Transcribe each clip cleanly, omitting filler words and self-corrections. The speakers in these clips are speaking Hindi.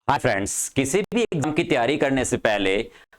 हाय फ्रेंड्स, किसी भी एग्जाम की तैयारी करने से पहले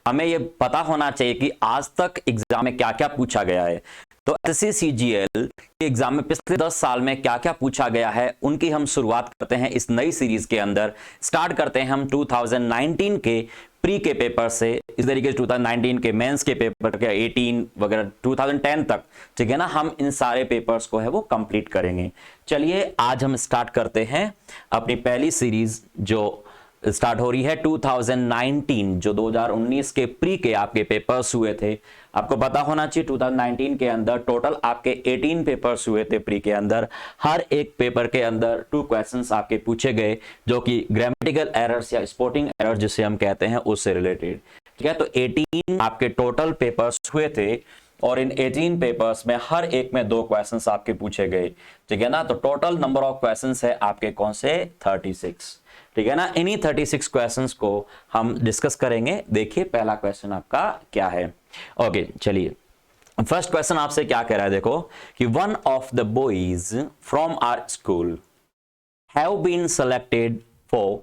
हमें यह पता होना चाहिए कि आज तक एग्जाम में क्या क्या पूछा गया है। तो एसएससी सीजीएल के एग्जाम में पिछले 10 साल में क्या क्या पूछा गया है उनकी हम शुरुआत करते हैं इस नई सीरीज के अंदर। स्टार्ट करते हैं हम 2019 के प्री के पेपर से, इस तरीके से 2019 के मेंस के पेपर के 18 वगैरह 2010 तक, ठीक है ना। हम इन सारे पेपर्स को है वो कंप्लीट करेंगे। चलिए आज हम स्टार्ट करते हैं अपनी पहली सीरीज जो स्टार्ट हो रही है 2019, जो 2019 के प्री के आपके पेपर्स हुए थे। आपको पता होना चाहिए 2019 के अंदर टोटल आपके 18 पेपर्स हुए थे प्री के अंदर। हर एक पेपर के अंदर 2 क्वेश्चंस आपके पूछे गए जो कि ग्रामेटिकल एरर्स या स्पोर्टिंग एरर्स जिसे हम कहते हैं उससे रिलेटेड, ठीक है। तो 18 आपके टोटल पेपर्स हुए थे और इन 18 पेपर्स में हर एक में 2 क्वेश्चंस आपके पूछे गए, ठीक है ना। तो टोटल नंबर ऑफ क्वेश्चंस है आपके कौन से 36, ठीक है ना। इन्हीं 36 क्वेश्चंस को हम डिस्कस करेंगे। देखिए पहला क्वेश्चन आपका क्या है। ओके चलिए, फर्स्ट क्वेश्चन आपसे क्या कह रहा है, देखो कि one of the boys from our school have been selected for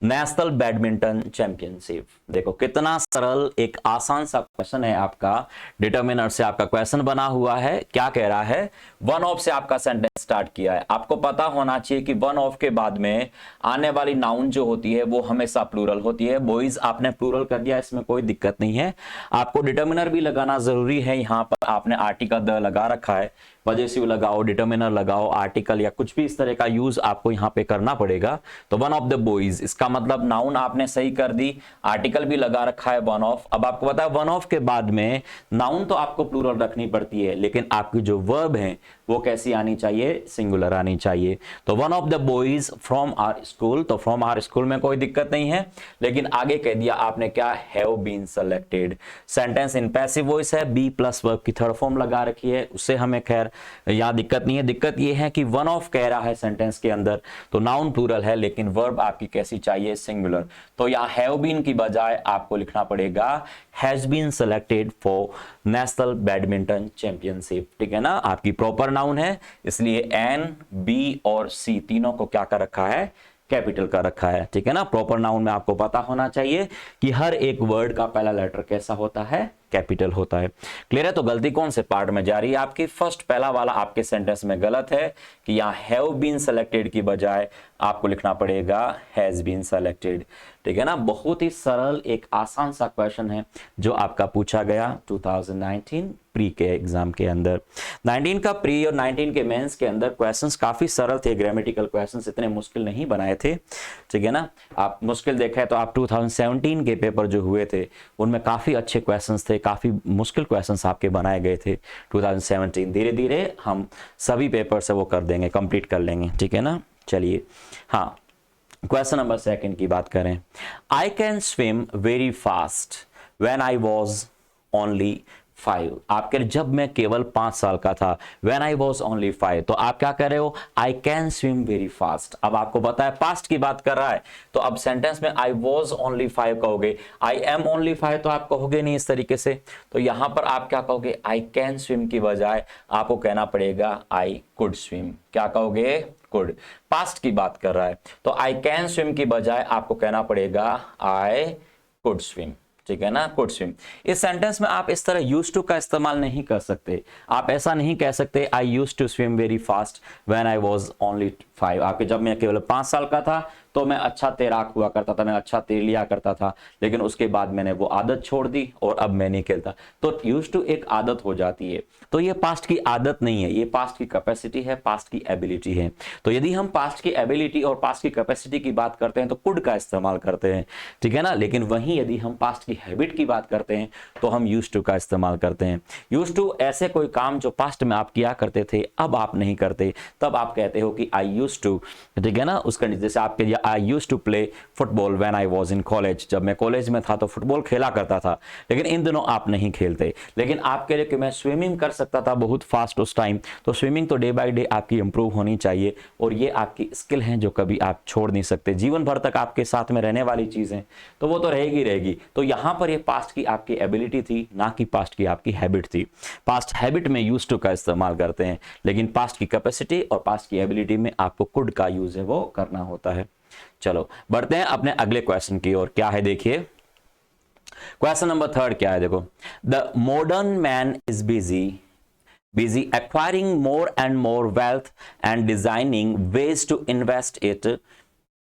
national badminton championship. देखो कितना सरल एक आसान सा क्वेश्चन है, आपका डिटरमिनर से आपका क्वेश्चन बना हुआ है। क्या कह रहा है, वन ऑफ से आपका सेंटेंस स्टार्ट किया है। आपको पता होना चाहिए कि वन ऑफ के बाद में आने वाली नाउन जो होती है वो हमेशा प्लूरल होती है। बॉयज आपने प्लूरल कर दिया, इसमें कोई दिक्कत नहीं है। आपको डिटरमिनर भी लगाना जरूरी है। यहां पर आपने आर्टिकल द लगा रखा है, पजेसिव लगाओ, डिटरमिनर लगाओ, आर्टिकल या कुछ भी इस तरह का यूज आपको यहां पे करना पड़ेगा। तो वन ऑफ द बॉयज, इसका मतलब नाउन आपने सही कर दी, आर्टिकल भी लगा रखा है वन ऑफ। अब आपको पता है वन ऑफ के बाद में नाउन तो आपको प्लूरल रखनी पड़ती है, लेकिन आपकी जो वर्ब है वो कैसी आनी चाहिए, सिंगुलर आनी चाहिए। तो one of the boys from our school, तो फ्रॉम आवर स्कूल में कोई दिक्कत नहीं है, लेकिन आगे कह दिया आपने क्या, have been selected. Sentence in passive voice है, बी प्लस वर्ब की थर्ड फॉर्म लगा रखी है, उससे हमें खैर यहां दिक्कत नहीं है। दिक्कत यह है कि वन ऑफ कह रहा है सेंटेंस के अंदर, तो नाउन प्लूरल है लेकिन वर्ब आपकी कैसी चाहिए, सिंगुलर। तो यहां हैव बीन की बजाय आपको लिखना पड़ेगा has been selected for national badminton championship, ठीक है ना। आपकी प्रॉपर नाउन है, इसलिए एन, बी और सी तीनों को क्या कर रखा है, कैपिटल का रखा है, ठीक है ना। प्रॉपर नाउन में आपको पता होना चाहिए कि हर एक वर्ड का पहला लेटर कैसा होता है, कैपिटल होता है। क्लियर है। तो गलती कौन से पार्ट में जा रही है आपकी, फर्स्ट पहला वाला आपके सेंटेंस में गलत है कि यहां हैव बीन सेलेक्टेड की बजाय आपको लिखना पड़ेगा हैज बीन सेलेक्टेड, ठीक है ना। बहुत ही सरल एक आसान सा क्वेश्चन है जो आपका पूछा गया 2019 प्री के एग्जाम के अंदर। 19 का प्री और 19 के मेंस के अंदर क्वेश्चंस काफी सरल थे, ग्रामेटिकल क्वेश्चंस इतने मुश्किल नहीं बनाए थे, ठीक है ना। आप मुश्किल देखें तो आप 2017 के पेपर जो हुए थे उनमें काफी अच्छे क्वेश्चंस थे, काफी मुश्किल क्वेश्चंस आपके बनाए गए थे 2017। धीरे धीरे हम सभी पेपर से वो कर देंगे, कंप्लीट कर लेंगे, ठीक है ना। चलिए हाँ, क्वेश्चन नंबर सेकंड की बात करें। I can swim very fast when I was only 5। आपके जब मैं केवल 5 साल का था, व्हेन आई वाज ओनली 5, तो आप क्या कर रहे हो, I can swim very fast. अब आपको पता है पास्ट की बात कर रहा है, तो अब सेंटेंस में आई वाज ओनली 5 कहोगे, आई एम ओनली 5 तो आप कहोगे नहीं इस तरीके से। तो यहां पर आप क्या कहोगे, आई कैन स्विम की बजाय आपको कहना पड़ेगा आई कुड स्विम। क्या कहोगे, कुड। पास्ट की बात कर रहा है तो आई कैन स्विम की बजाय आपको कहना पड़ेगा आई कुड स्विम, ठीक है ना, कुड स्विम। इस सेंटेंस में आप इस तरह यूज टू का इस्तेमाल नहीं कर सकते। आप ऐसा नहीं कह सकते I use to swim very fast when I was only 5। आपके जब मैं केवल 5 साल का था तो मैं अच्छा तैराक हुआ करता था, मैं अच्छा तैर लिया करता था, लेकिन उसके बाद मैंने वो आदत छोड़ दी और अब मैं नहीं खेलता। तो यूज टू एक आदत हो जाती है, तो ये पास्ट की आदत नहीं है, ये पास्ट की कैपेसिटी है, पास्ट की एबिलिटी है। तो यदि हम पास्ट की एबिलिटी और पास्ट की कैपेसिटी की बात करते हैं तो कुड का इस्तेमाल करते हैं, ठीक है ना। लेकिन वहीं यदि हम पास्ट की हैबिट की बात करते हैं तो हम यूज टू का इस्तेमाल करते हैं। यूज टू ऐसे कोई काम जो पास्ट में आप किया करते थे अब आप नहीं करते, तब आप कहते हो कि आई यूज टू, ठीक है ना। उसका जैसे आप कहिए I use to play football when I was in college, जब मैं कॉलेज में था तो फुटबॉल खेला करता था, लेकिन इन दिनों आप नहीं खेलते। लेकिन आप कह रहे कि मैं स्विमिंग कर सकता था बहुत फास्ट उस टाइम, तो स्विमिंग तो डे बाय डे आपकी इंप्रूव होनी चाहिए और ये आपकी स्किल है जो कभी आप छोड़ नहीं सकते, जीवन भर तक आपके साथ में रहने वाली चीजें, तो वो तो रहेगी रहेगी। तो यहां पर ये पास्ट की आपकी एबिलिटी थी, ना कि पास्ट की आपकी हैबिट थी। पास्ट हैबिट में यूज टू का इस्तेमाल करते हैं, लेकिन पास्ट की कैपेसिटी और पास्ट की एबिलिटी में आपको कुड का यूज है वो करना होता है। चलो बढ़ते हैं अपने अगले क्वेश्चन की ओर। क्या है देखिए, क्वेश्चन नंबर 3 क्या है देखो, the modern man is busy acquiring more and more wealth and designing ways to invest it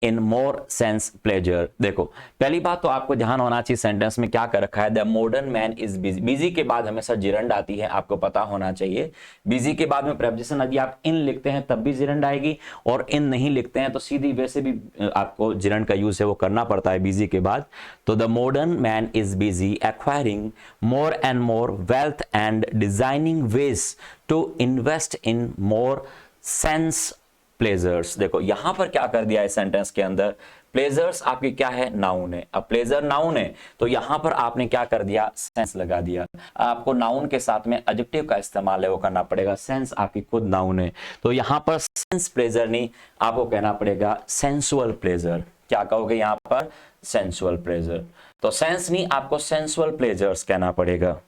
in more sense pleasure। देखो पहली बात तो आपको ध्यान होना चाहिए सेंटेंस में क्या कर रखा है, the modern man is busy. Busy के बाद हमेशा जिरंड आती है, आपको पता होना चाहिए। बिजी के बाद में प्रेपोजिशन यदि आप इन लिखते हैं तब भी जिरंड आएगी, और इन नहीं लिखते हैं तो सीधी वैसे भी आपको जिरंड का यूज है वो करना पड़ता है बिजी के बाद। तो the modern man is busy acquiring more and more wealth and designing ways to invest in more sense pleasures. देखो यहां पर क्या कर दिया है सेंटेंस के अंदर, प्लेजर्स आपकी क्या है, नाउन है। अब प्लेजर नाउन है तो यहां पर आपने क्या कर दिया, सेंस लगा दिया। आपको नाउन के साथ में एडजेक्टिव का इस्तेमाल है वो करना पड़ेगा, सेंस आपकी खुद नाउन है तो यहां पर सेंस प्लेजर नहीं, आपको कहना पड़ेगा सेंसुअल प्लेजर। क्या कहोगे यहां पर, सेंसुअल प्लेजर। तो सेंस नहीं, आपको सेंसुअल प्लेजर्स कहना पड़ेगा,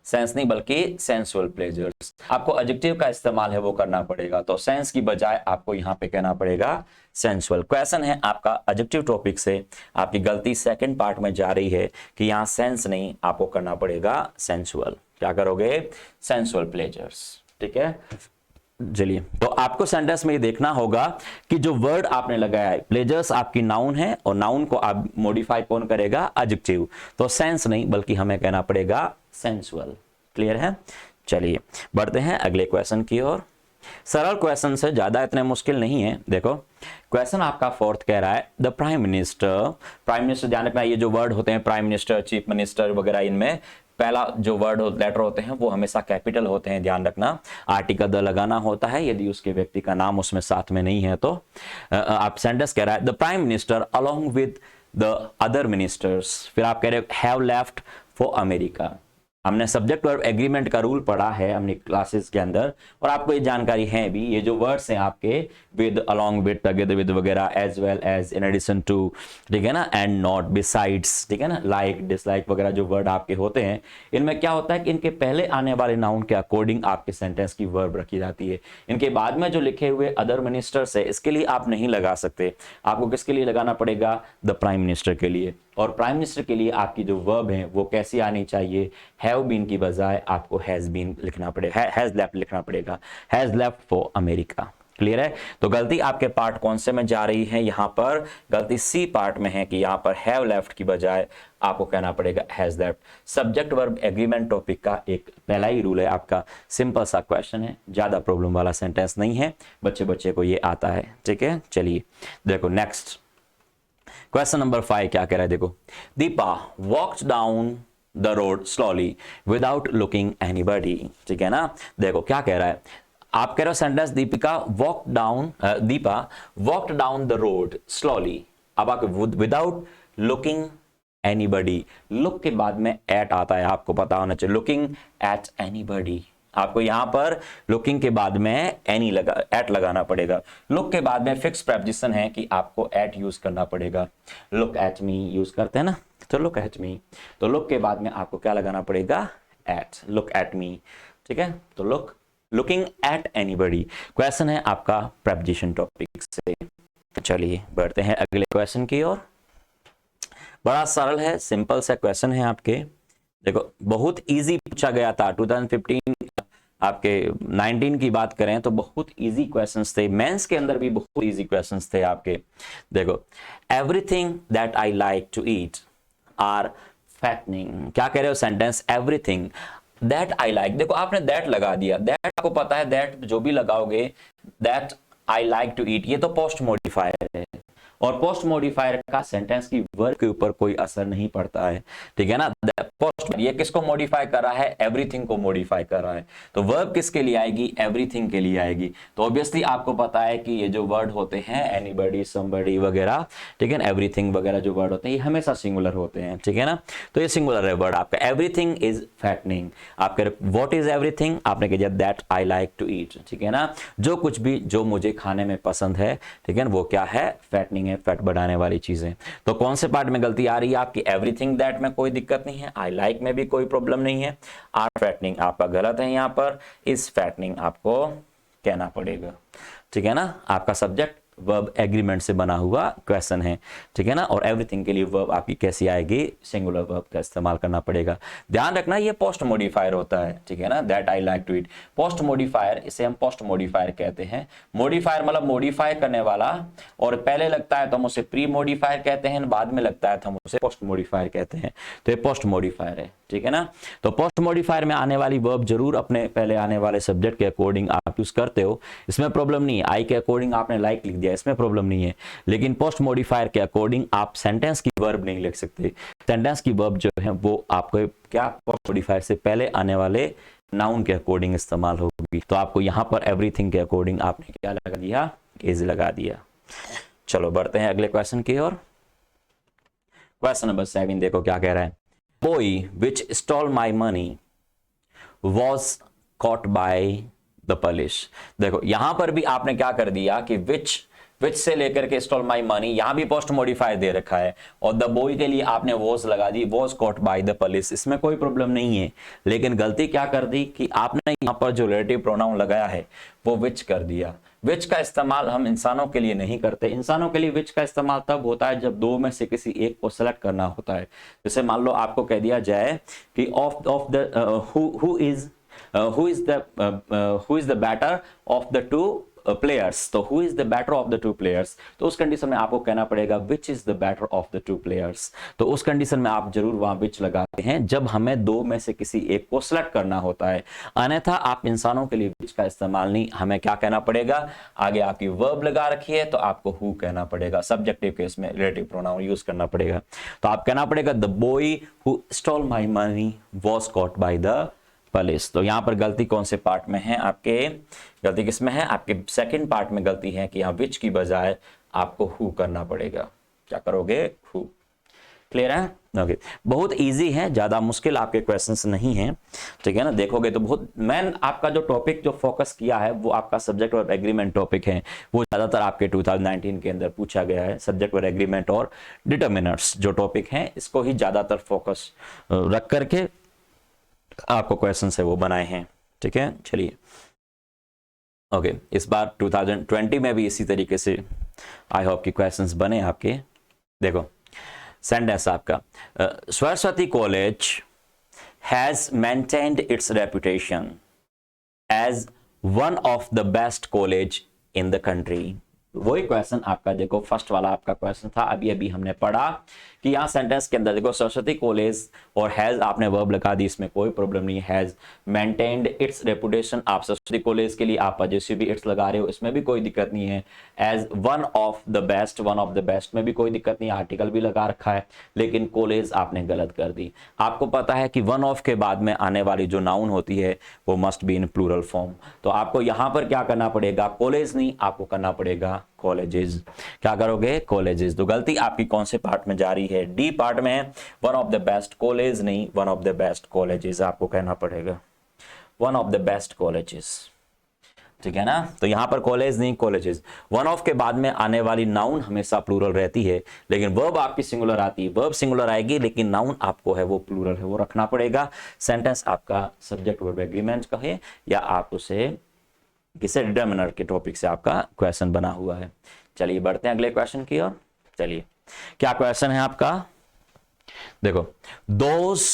सेंस नहीं बल्कि सेंसुअल प्लेजर्स। आपको एडजेक्टिव का इस्तेमाल है वो करना पड़ेगा, तो सेंस की बजाय आपको यहां पे कहना पड़ेगा सेंसुअल। क्वेश्चन है आपका एडजेक्टिव टॉपिक से, आपकी गलती सेकंड पार्ट में जा रही है कि यहां सेंस नहीं, आपको करना पड़ेगा सेंसुअल। क्या करोगे, सेंसुअल प्लेजर्स। ठीक है, चलिए तो आपको सेंटेंस में ये देखना होगा कि जो वर्ड आपने लगाया है, प्लेजर्स आपकी नाउन है और नाउन को आप मॉडिफाई कौन करेगा, एडजेक्टिव। तो सेंस नहीं बल्कि हमें कहना पड़ेगा सेंसुअल। क्लियर है, चलिए बढ़ते हैं अगले क्वेश्चन की ओर। सरल क्वेश्चन से, ज्यादा इतने मुश्किल नहीं है। देखो क्वेश्चन आपका 4th कह रहा है, द प्राइम मिनिस्टर ध्यान रखना, ये जो वर्ड होते हैं प्राइम मिनिस्टर, चीफ मिनिस्टर वगैरह, इनमें पहला जो वर्ड लेटर होते हैं वो हमेशा कैपिटल होते हैं, ध्यान रखना। आर्टिकल द लगाना होता है यदि उसके व्यक्ति का नाम उसमें साथ में नहीं है तो। आप सेंटेंस कह रहा है, the prime minister along with the other ministers, फिर आप कह रहे हो हैव लेफ्ट फॉर अमेरिका। हमने सब्जेक्ट वर्ब एग्रीमेंट का रूल पढ़ा है हमने क्लासेस के अंदर, और आपको ये जानकारी है भी। ये जो वर्ड्स हैं आपके with, along with, together with वगैरह, as well as, in addition to, ठीक है ना, एंड नॉट, बिसाइड्स, ठीक है ना, लाइक, डिसलाइक वगैरह जो वर्ड आपके होते हैं, इनमें क्या होता है कि इनके पहले आने वाले नाउन के अकॉर्डिंग आपके सेंटेंस की वर्ब रखी जाती है। इनके बाद में जो लिखे हुए अदर मिनिस्टर्स है, इसके लिए आप नहीं लगा सकते। आपको किसके लिए लगाना पड़ेगा, द प्राइम मिनिस्टर के लिए। और प्राइम मिनिस्टर के लिए आपकी जो वर्ब है वो कैसी आनी चाहिए, हैव बीन की बजाय आपको हैज बीन लिखना पड़ेगा, हैज लेफ्ट लिखना पड़ेगा, has left for America. Clear है, तो गलती आपके पार्ट कौन से में जा रही है, यहां पर गलती सी पार्ट में है कि यहां पर हैव लेफ्ट की बजाय आपको कहना पड़ेगा has left. Subject verb agreement topic का एक पहला ही रूल है आपका, सिंपल सा क्वेश्चन है, ज्यादा प्रॉब्लम वाला सेंटेंस नहीं है, बच्चे को ये आता है। ठीक है, चलिए देखो नेक्स्ट क्वेश्चन नंबर 5 क्या कह रहा है, देखो, Deepa walked down the road slowly without looking anybody. ठीक है ना, देखो क्या कह रहा है, आप कह रहे हो sentence, Deepika Deepa walked down the road slowly. अब आप विदाउट लुकिंग एनीबॉडी, लुक के बाद में एट आता है, आपको पता होना चाहिए, लुकिंग एट एनीबॉडी। आपको यहां पर लुकिंग के बाद में एट लगाना पड़ेगा। लुक के बाद में फिक्स प्रेपोजिशन है कि आपको एट यूज करना पड़ेगा। लुक एट मी यूज करते हैं ना, तो लुक एट मी, तो लुक के बाद में आपको क्या लगाना पड़ेगा, एट, लुक एट मी। ठीक है, तो लुकिंग एट एनीबॉडी क्वेश्चन है आपका प्रेपोजिशन टॉपिक से। चलिए बढ़ते हैं अगले क्वेश्चन की ओर। बड़ा सरल है, सिंपल सा क्वेश्चन है आपके। देखो बहुत इजी पूछा गया था 2015 आपके 19 की बात करें तो बहुत इजी क्वेश्चंस थे, मेंस के अंदर भी बहुत इजी क्वेश्चंस थे आपके। देखो, everything that I like to eat are fattening. क्या कह रहे हो sentence, everything that I like, देखो आपने दैट लगा दिया, दैट आपको पता है, दैट जो भी लगाओगे, that I like to eat, ये तो पोस्ट मॉडिफायर है, और पोस्ट मॉडिफायर का सेंटेंस की वर्ब के ऊपर कोई असर नहीं पड़ता है। ठीक है ना, पोस्ट ये किसको मॉडिफाई कर रहा है, एवरीथिंग को मॉडिफाई कर रहा है, तो वर्ब किसके लिए आएगी, एवरीथिंग के लिए आएगी। तो ऑब्वियसली आपको पता है कि ये जो वर्ड होते हैं एनीबॉडी, समबडी वगैरह, ठीक है ना, एवरीथिंग वगैरह जो वर्ड होते हैं ये हमेशा सिंगुलर होते हैं। ठीक है ना, तो ये सिंगुलर है वर्ड आपका, एवरीथिंग इज फैटनिंग। आप कह रहे व्हाट इज एवरीथिंग, आपने कह दिया that I like to eat. ठीक है ना, जो कुछ भी जो मुझे खाने में पसंद है, ठीक है ना, वो क्या है, फैटनिंग है, फैट बढ़ाने वाली चीजें। तो कौन से पार्ट में गलती आ रही है आपकी, एवरीथिंग दैट में कोई दिक्कत नहीं है, आई लाइक में भी कोई प्रॉब्लम नहीं है, आर फैटनिंग आपका गलत है, यहां पर इज फैटनिंग आपको कहना पड़ेगा। ठीक है ना, आपका सब्जेक्ट वर्ब एग्रीमेंट से बना हुआ क्वेश्चन है, ठीक है ना। और एवरीथिंग के लिए वर्ब आपकी कैसी आएगी, सिंगुलर वर्ब का इस्तेमाल करना पड़ेगा। ध्यान रखना ये पोस्ट मॉडिफायर होता है, ठीक है ना, that I like to eat. Post modifier, इसे हम पोस्ट मॉडिफायर कहते हैं। मॉडिफायर मतलब मॉडिफाई करने वाला, और पहले लगता है तो हम उसे प्री मॉडिफायर कहते हैं, बाद में लगता है तो हम उसे पोस्ट मॉडिफायर कहते हैं। तो ये पोस्ट मॉडिफायर है, ठीक है ना। तो पोस्ट मॉडिफायर में आने वाली वर्ब जरूर अपने पहले आने वाले सब्जेक्ट के अकॉर्डिंग आप यूज करते हो, इसमें प्रॉब्लम नहीं है। आई के अकॉर्डिंग आपने लाइक लिख दिया, इसमें प्रॉब्लम नहीं है। लेकिन पोस्ट मॉडिफायर के अकॉर्डिंग आप सेंटेंस की वर्ब नहीं लिख सकते। सेंटेंस की वर्ब जो है वो आपको क्या पोस्ट मॉडिफायर से पहले आने वाले नाउन के अकॉर्डिंग इस्तेमाल होगी। तो आपको यहां पर एवरीथिंग के अकॉर्डिंग आपने क्या लगा दिया, इज लगा दिया। चलो बढ़ते हैं अगले क्वेश्चन की ओर। क्वेश्चन नंबर 7 देखो क्या कह रहा है। Boy which stole my money was caught by the police। देखो यहां पर भी आपने क्या कर दिया कि which से लेकर के stole my money, यहां भी पोस्ट मॉडिफायर दे रखा है, और द बॉय के लिए आपने was लगा दी, was caught by the police। इसमें कोई प्रॉब्लम नहीं है, लेकिन गलती क्या कर दी कि आपने यहां पर जो रिलेटिव प्रोनाउन लगाया है वो which कर दिया। विच का इस्तेमाल हम इंसानों के लिए नहीं करते। इंसानों के लिए विच का इस्तेमाल तब होता है जब दो में से किसी एक को सेलेक्ट करना होता है। जैसे मान लो आपको कह दिया जाए कि of the who is the better of the two players, तो who is the better of the two players, तो उस कंडीशन में आपको कहना पड़ेगा which is the better of the two players. तो उस कंडीशन में आप जरूर वहां विच लगाते हैं जब हमें दो में से किसी एक को सिलेक्ट करना होता है। अन्यथा आप इंसानों के लिए विच का इस्तेमाल नहीं, हमें क्या कहना पड़ेगा, आगे आपकी वर्ब लगा रखी है तो आपको हु कहना पड़ेगा। सब्जेक्टिव केस में रिलेटिव प्रोनाउन यूज करना पड़ेगा। तो आप कहना पड़ेगा the boy who stole my money was caught by the police. तो यहां पर गलती कौन से पार्ट में है आपके, गलती किसमें है, आपके सेकंड पार्ट में गलती है कि यहां विच की बजाय आपको हु करना पड़ेगा। क्या करोगे, हु। क्लियर है, ओके। बहुत इजी है, ज्यादा मुश्किल आपके क्वेश्चंस नहीं हैं, ठीक है ना। देखोगे तो बहुत मेन आपका जो टॉपिक जो फोकस किया है वो आपका सब्जेक्ट और एग्रीमेंट टॉपिक है, वो ज्यादातर आपके 2019 के अंदर पूछा गया है। सब्जेक्ट और एग्रीमेंट और डिटर्मिनर्स जो टॉपिक हैं इसको ही ज्यादातर फोकस रख करके आपको क्वेश्चन है वो बनाए हैं, ठीक है। चलिए ओके, इस बार 2020 में भी इसी तरीके से आई होप कि क्वेश्चंस बने आपके। देखो सेंटेंस आपका, Saraswati college has maintained its reputation as one of the best college in the country. वही क्वेश्चन आपका देखो, फर्स्ट वाला आपका क्वेश्चन था, अभी हमने पढ़ा कि यहाँ सेंटेंस के अंदर देखो सरस्वती कॉलेज और हैज आपने वर्ब लगा दी, इसमें कोई प्रॉब्लम नहीं है। हैज मेंटेन्ड इट्स रेपुटेशन, आप सरस्वती कॉलेज के लिए आप पजेसिव भी इट्स लगा रहे हो, इसमें भी कोई दिक्कत नहीं है। As one of the best, one of the best में भी कोई दिक्कत नहीं, आर्टिकल भी लगा रखा है, लेकिन कॉलेज आपने गलत कर दी। आपको पता है कि वन ऑफ के बाद में आने वाली जो नाउन होती है वो must be in plural form. तो आपको यहां पर क्या करना पड़ेगा, कॉलेज नहीं, आपको करना पड़ेगा कॉलेजेस। क्या करोगे, कॉलेजेस। तो गलती आपकी कौन से पार्ट में जा रही है, डी पार्ट में है। One of the best college नहीं, one of the best colleges आपको कहना पड़ेगा, one of the best colleges, ठीक है ना। तो यहां पर कॉलेज नहीं, कॉलेजेस। वन ऑफ के बाद में आने वाली नाउन हमेशा प्लूरल रहती है, लेकिन वर्ब आपकी सिंगुलर आती है। वर्ब सिंगुलर आएगी लेकिन नाउन आपको है वो प्लूरल है, वो रखना पड़ेगा। सेंटेंस आपका सब्जेक्ट वर्ब एग्रीमेंट का है या आप उसे किसी डिटर्मिनर के टॉपिक से आपका क्वेश्चन बना हुआ है। चलिए बढ़ते हैं अगले क्वेश्चन की ओर। चलिए क्या क्वेश्चन है आपका, देखो those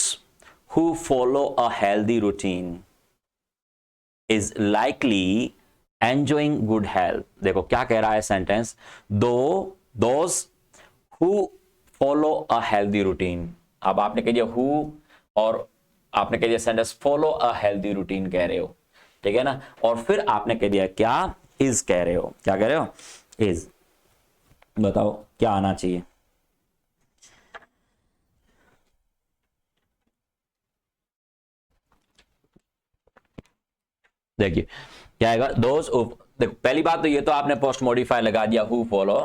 who follow a healthy routine is likely enjoying good health. देखो क्या कह रहा है sentence, those who follow a healthy routine. अब आपने कह दिया हु और आपने कह दिया sentence follow a healthy routine कह रहे हो, ठीक है ना। और फिर आपने कह दिया क्या, इज कह रहे हो। क्या कह रहे हो, इज। बताओ क्या आना चाहिए, देखिए क्या आएगा, दोज। देखो पहली बात तो ये तो आपने पोस्ट मॉडिफाई लगा दिया हु फॉलो,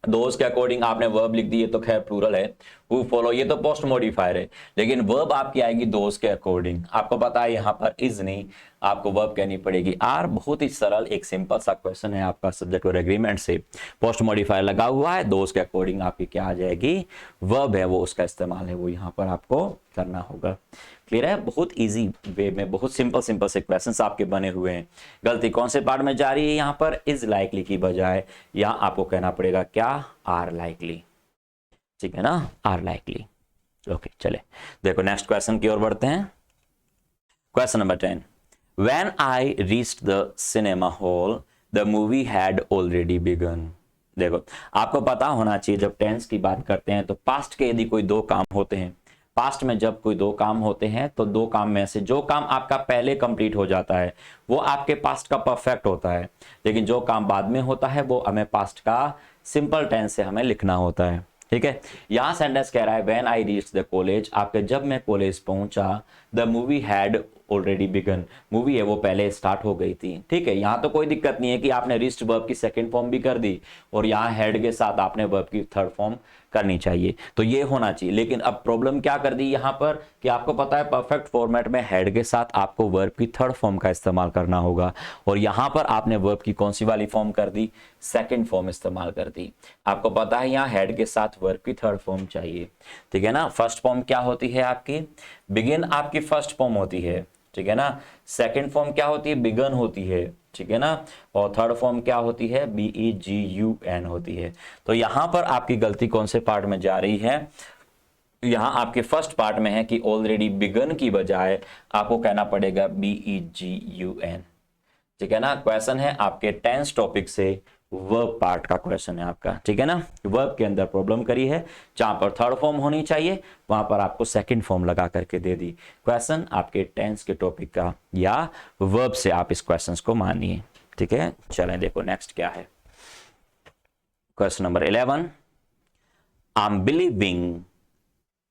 दोज के अकॉर्डिंग आपने वर्ब लिख दी, ये तो खैर प्लूरल है। हु फॉलो ये तो पोस्ट मॉडिफायर है, लेकिन वर्ब आपकी आएगी दोज के अकॉर्डिंग। आपको पता है यहां पर इज नहीं, आपको वर्ब कहनी पड़ेगी आर। बहुत ही सरल एक सिंपल सा क्वेश्चन है आपका सब्जेक्ट और एग्रीमेंट से, पोस्ट मॉडिफायर लगा हुआ है, दोस्त के अकॉर्डिंग आपकी क्या आ जाएगी, वर्ब है वो, उसका इस्तेमाल है वो यहाँ पर आपको करना होगा। क्लियर है? बहुत इजी वे में बहुत सिंपल सिंपल से क्वेश्चंस आपके बने हुए हैं। गलती कौन से पार्ट में जा रही है यहाँ पर, इज लाइकली की बजाय यहाँ आपको कहना पड़ेगा क्या, आर लाइकली। ठीक है ना, आर लाइकली। ओके चले देखो नेक्स्ट क्वेश्चन की ओर बढ़ते हैं। Question number 10, when I reached the cinema hall the movie had already begun. देखो आपको पता होना चाहिए जब टेंस की बात करते हैं तो पास्ट के यदि कोई दो काम होते हैं, पास्ट में जब कोई दो काम होते हैं तो दो काम में से जो काम आपका पहले कंप्लीट हो जाता है वो आपके पास्ट का परफेक्ट होता है, लेकिन जो काम बाद में होता है वो हमें पास्ट का सिंपल टेंस से हमें लिखना होता है। ठीक है, यहां सेंटेंस कह रहा है when I reached the college, आपके जब मैं कॉलेज पहुंचा, the movie had already begun, movie है वो पहले स्टार्ट हो गई थी। ठीक है, यहां तो कोई दिक्कत नहीं है कि आपने रीच्ड वर्ब की सेकंड फॉर्म भी कर दी और यहां हैड के साथ आपने वर्ब की थर्ड फॉर्म करनी चाहिए, तो ये होना चाहिए। लेकिन अब प्रॉब्लम क्या कर दी यहां पर कि आपको पता है परफेक्ट फॉर्मेट में हैड के साथ आपको वर्ब की थर्ड फॉर्म का इस्तेमाल करना होगा, और यहां पर आपने वर्ब की कौन सी वाली फॉर्म कर दी, सेकंड फॉर्म इस्तेमाल कर दी। आपको पता है यहां हैड के साथ वर्ब की थर्ड फॉर्म चाहिए। ठीक है ना, फर्स्ट फॉर्म क्या होती है आपकी, बिगिन आपकी फर्स्ट फॉर्म होती है। ठीक है ना, सेकंड फॉर्म क्या होती है, बिगन होती है। ठीक है ना, और थर्ड फॉर्म क्या होती है, BEGUN होती है। तो यहां पर आपकी गलती कौन से पार्ट में जा रही है, यहां आपके फर्स्ट पार्ट में है कि ऑलरेडी बिगन की बजाय आपको कहना पड़ेगा BEGUN। ठीक है ना, क्वेश्चन है आपके टेंस टॉपिक से वर्ब पार्ट का क्वेश्चन है आपका। ठीक है ना, वर्ब के अंदर प्रॉब्लम करी है, जहां पर थर्ड फॉर्म होनी चाहिए वहां पर आपको सेकंड फॉर्म लगा करके दे दी। क्वेश्चन आपके टेंस के टॉपिक का या वर्ब से आप इस क्वेश्चन को मानिए। ठीक है, चलें देखो नेक्स्ट क्या है। Question number 11, I am believing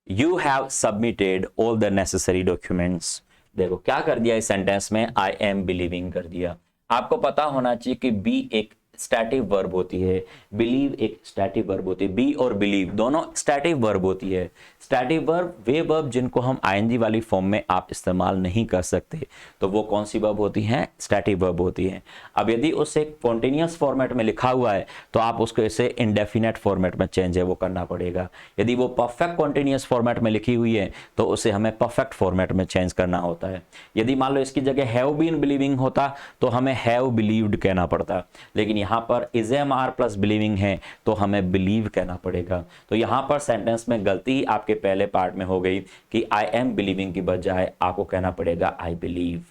you have submitted all the necessary documents. देखो क्या कर दिया इस सेंटेंस में, आई एम बिलीविंग कर दिया। आपको पता होना चाहिए कि बी एक स्टैटिक वर्ब होती है, बिलीव एक स्टैटिक वर्ब होती है, बी और बिलीव दोनों स्टैटिक वर्ब होती है। स्टैटिक वर्ब वे वर्ब जिनको हम आईएनजी वाली फॉर्म में आप इस्तेमाल नहीं कर सकते, तो वो कौन सी वर्ब होती हैं, स्टैटिक वर्ब होती है। अब यदि उसे कॉन्टिन्यूअस फॉर्मेट में लिखा हुआ है तो आप उसको इसे इंडेफिनेट फॉर्मेट में चेंज है वो करना पड़ेगा। यदि वो परफेक्ट कॉन्टिन्यूअस फॉर्मेट में लिखी हुई है तो उसे हमें परफेक्ट फॉर्मेट में चेंज करना होता है। यदि मान लो इसकी जगह हैव बीन बिलीविंग होता तो हमें हैव बिलीव्ड कहना पड़ता, लेकिन यहाँ पर is am are plus believing है तो हमें बिलीव कहना पड़ेगा। तो यहाँ पर सेंटेंस में गलती ही आपके पहले पार्ट में हो गई कि आई एम बिलीविंग की बजाय आपको कहना पड़ेगा आई बिलीव।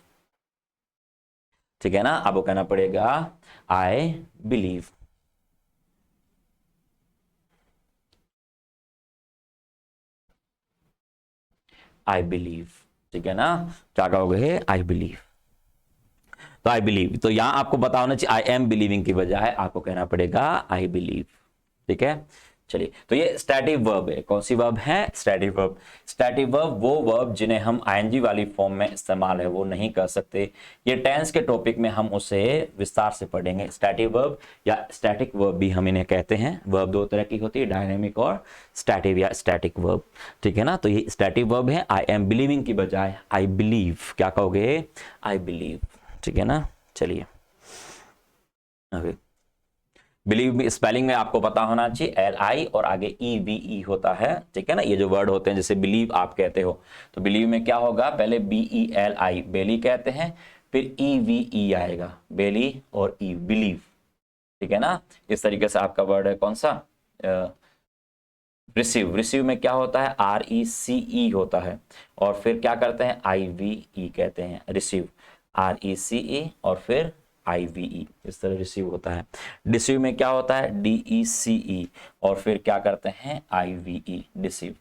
ठीक है ना, आपको कहना पड़ेगा आई बिलीव। I believe. ठीक है ना, क्या कहोगे, आई बिलीव। तो आई बिलीव, तो यहां आपको पता होना चाहिए आई एम बिलीविंग की बजाय आपको कहना पड़ेगा आई बिलीव। ठीक है, चलिए तो ये स्टैटिक वर्ब है। कौन सी वर्ब है, स्टैटिक वर्ब। स्टैटिक वर्ब वो वर्ब जिन्हें हम आईएनजी वाली फॉर्म में इस्तेमाल है वो नहीं कर सकते। ये टेंस के टॉपिक में हम उसे विस्तार से पढ़ेंगे। स्टैटिक वर्ब या स्टैटिक वर्ब भी हम इन्हें कहते हैं। वर्ब दो तरह की होती है, डायनेमिक और स्टैटिक या स्टैटिक वर्ब। ठीक है ना, तो ये स्टैटिक वर्ब है। आई एम बिलीविंग की बजाय आई बिलीव, क्या कहोगे, आई बिलीव। ठीक है ना, चलिए ओके। बिलीव में स्पेलिंग में आपको पता होना चाहिए LI और आगे EVE होता है। ठीक है ना, ये जो वर्ड होते हैं जैसे बिलीव आप कहते हो तो बिलीव में क्या होगा, पहले BELI बेली कहते हैं, फिर EVE आएगा, बेली और ई बिलीव। ठीक है ना, इस तरीके से आपका वर्ड है कौन सा, रिसीव। रिसीव में क्या होता है, RECE होता है, और फिर क्या करते हैं IVE कहते हैं, रिसीव RECE और फिर IVE, इस तरह रिसीव होता है। डिसीव में क्या होता है, DECE और फिर क्या करते हैं IVE, डिसीव।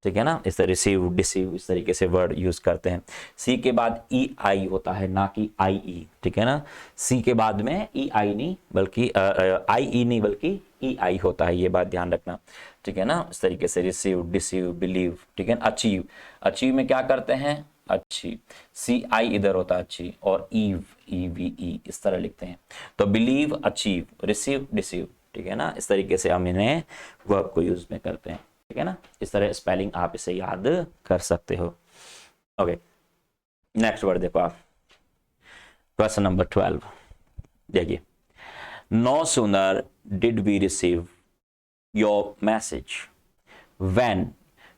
ठीक है ना, इस तरह रिसीव डिसीव इस तरीके से वर्ड यूज करते हैं। सी के बाद EI होता है ना कि IE। ठीक है ना, सी के बाद में EI नहीं बल्कि IE नहीं बल्कि EI होता है, ये बात ध्यान रखना। ठीक है ना, इस तरीके से रिसीव डिसीव बिलीव। ठीक है, अचीव। अचीव में क्या करते हैं, अच्छी, CI इधर होता है अच्छी, और ईव EVE इस तरह लिखते हैं। तो बिलीव, अचीव, रिसीव, डिसीव। ठीक है ना, इस तरीके से हम इन्हें वर्ब को यूज में करते हैं। ठीक है ना, इस तरह स्पेलिंग आप इसे याद कर सकते हो। ओके, नेक्स्ट वर्ड देखो आप, क्वेश्चन नंबर 12 देखिए, no sooner did we receive your message when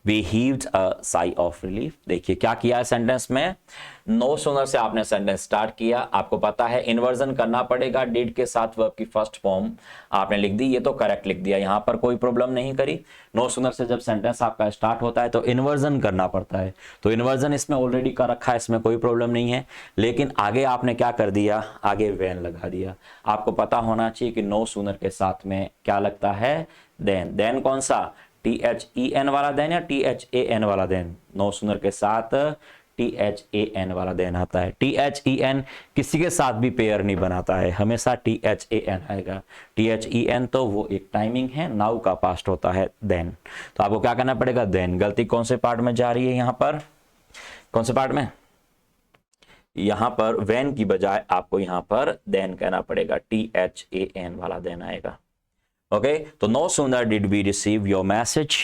we heaved a sigh of relief. देखिए क्या किया है सेंटेंस में, नो सूनर से आपने सेंटेंस स्टार्ट किया, आपको पता है इन्वर्जन करना पड़ेगा, डिड के साथ वर्ब की फर्स्ट फॉर्म आपने लिख दी, ये तो करेक्ट लिख दिया, यहां पर कोई प्रॉब्लम नहीं करी। नो सूनर से जब सेंटेंस आपका स्टार्ट होता है तो इन्वर्जन करना पड़ता है, तो इन्वर्जन इसमें ऑलरेडी कर रखा है, इसमें कोई प्रॉब्लम नहीं है। लेकिन आगे आपने क्या कर दिया, आगे व्हेन लगा दिया। आपको पता होना चाहिए कि नो सूनर के साथ में क्या लगता है, देन। देन कौन सा, THEN वाला देन या THAN वाला देन? नो सूनर के साथ THAN वाला देन आता है। THEN किसी के साथ भी पेयर नहीं बनाता है, हमेशा THAN आएगा। THEN तो वो एक टाइमिंग है, नाउ का पास्ट होता है देन। तो आपको क्या करना पड़ेगा, देन। गलती कौन से पार्ट में जा रही है यहां पर, कौन से पार्ट में, यहां पर व्हेन की बजाय आपको यहां पर देन कहना पड़ेगा, THAN वाला देन आएगा। ओके, तो no sooner did we receive your message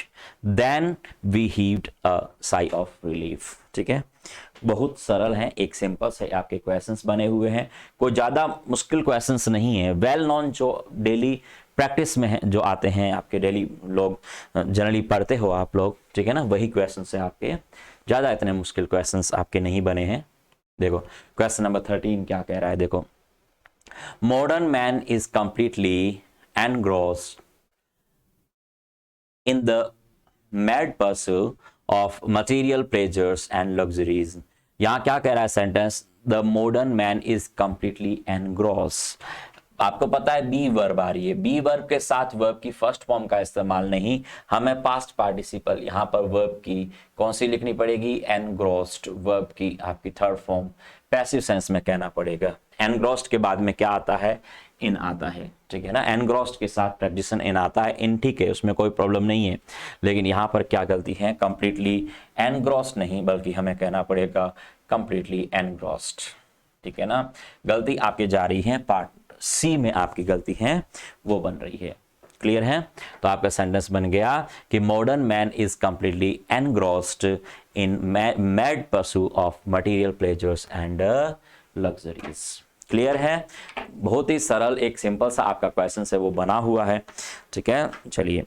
than we heaved a sigh of relief. ठीक है, बहुत सरल है, एक सिंपल से आपके क्वेश्चंस बने हुए हैं, कोई ज्यादा मुश्किल क्वेश्चंस नहीं है, वेल नॉन, जो डेली प्रैक्टिस में है, जो आते हैं आपके डेली लोग जनरली पढ़ते हो आप लोग, ठीक है ना, वही क्वेश्चन है आपके, ज्यादा इतने मुश्किल क्वेश्चंस आपके नहीं बने हैं। देखो क्वेश्चन नंबर 13 क्या कह रहा है, देखो, modern man is completely engrossed in the mad pursuit of material pleasures and luxuries। यहां क्या कह रहा है sentence, the modern man is completely engrossed। आपको पता है बी वर्ब आ रही है, बी वर्ब के साथ वर्ब की फर्स्ट फॉर्म का इस्तेमाल नहीं, हमें पास्ट पार्टिसिपल यहां पर वर्ब की कौन सी लिखनी पड़ेगी, एनग्रॉस्ड, वर्ब की आपकी थर्ड फॉर्म पैसिव सेंस में कहना पड़ेगा। एनग्रॉस्ड के बाद में क्या आता है, इन आता है, ठीक है ना, एनग्रॉस्ड के साथ प्रेपोजिशन इन आता है, इन ठीक है, उसमें कोई प्रॉब्लम नहीं है। लेकिन यहां पर क्या गलती है, कंप्लीटली एनग्रॉस्ड नहीं, बल्कि हमें कहना पड़ेगा कंप्लीटली एनग्रॉस्ड। ठीक है ना, गलती आपकी जा रही है पार्ट सी में, आपकी गलती है वो बन रही है। क्लियर है, तो आपका सेंटेंस बन गया कि modern man is completely engrossed in mad pursuit of material pleasures and luxuries. Clear है, बहुत ही सरल एक सिंपल सा आपका क्वेश्चन है वो बना हुआ है। ठीक है, चलिए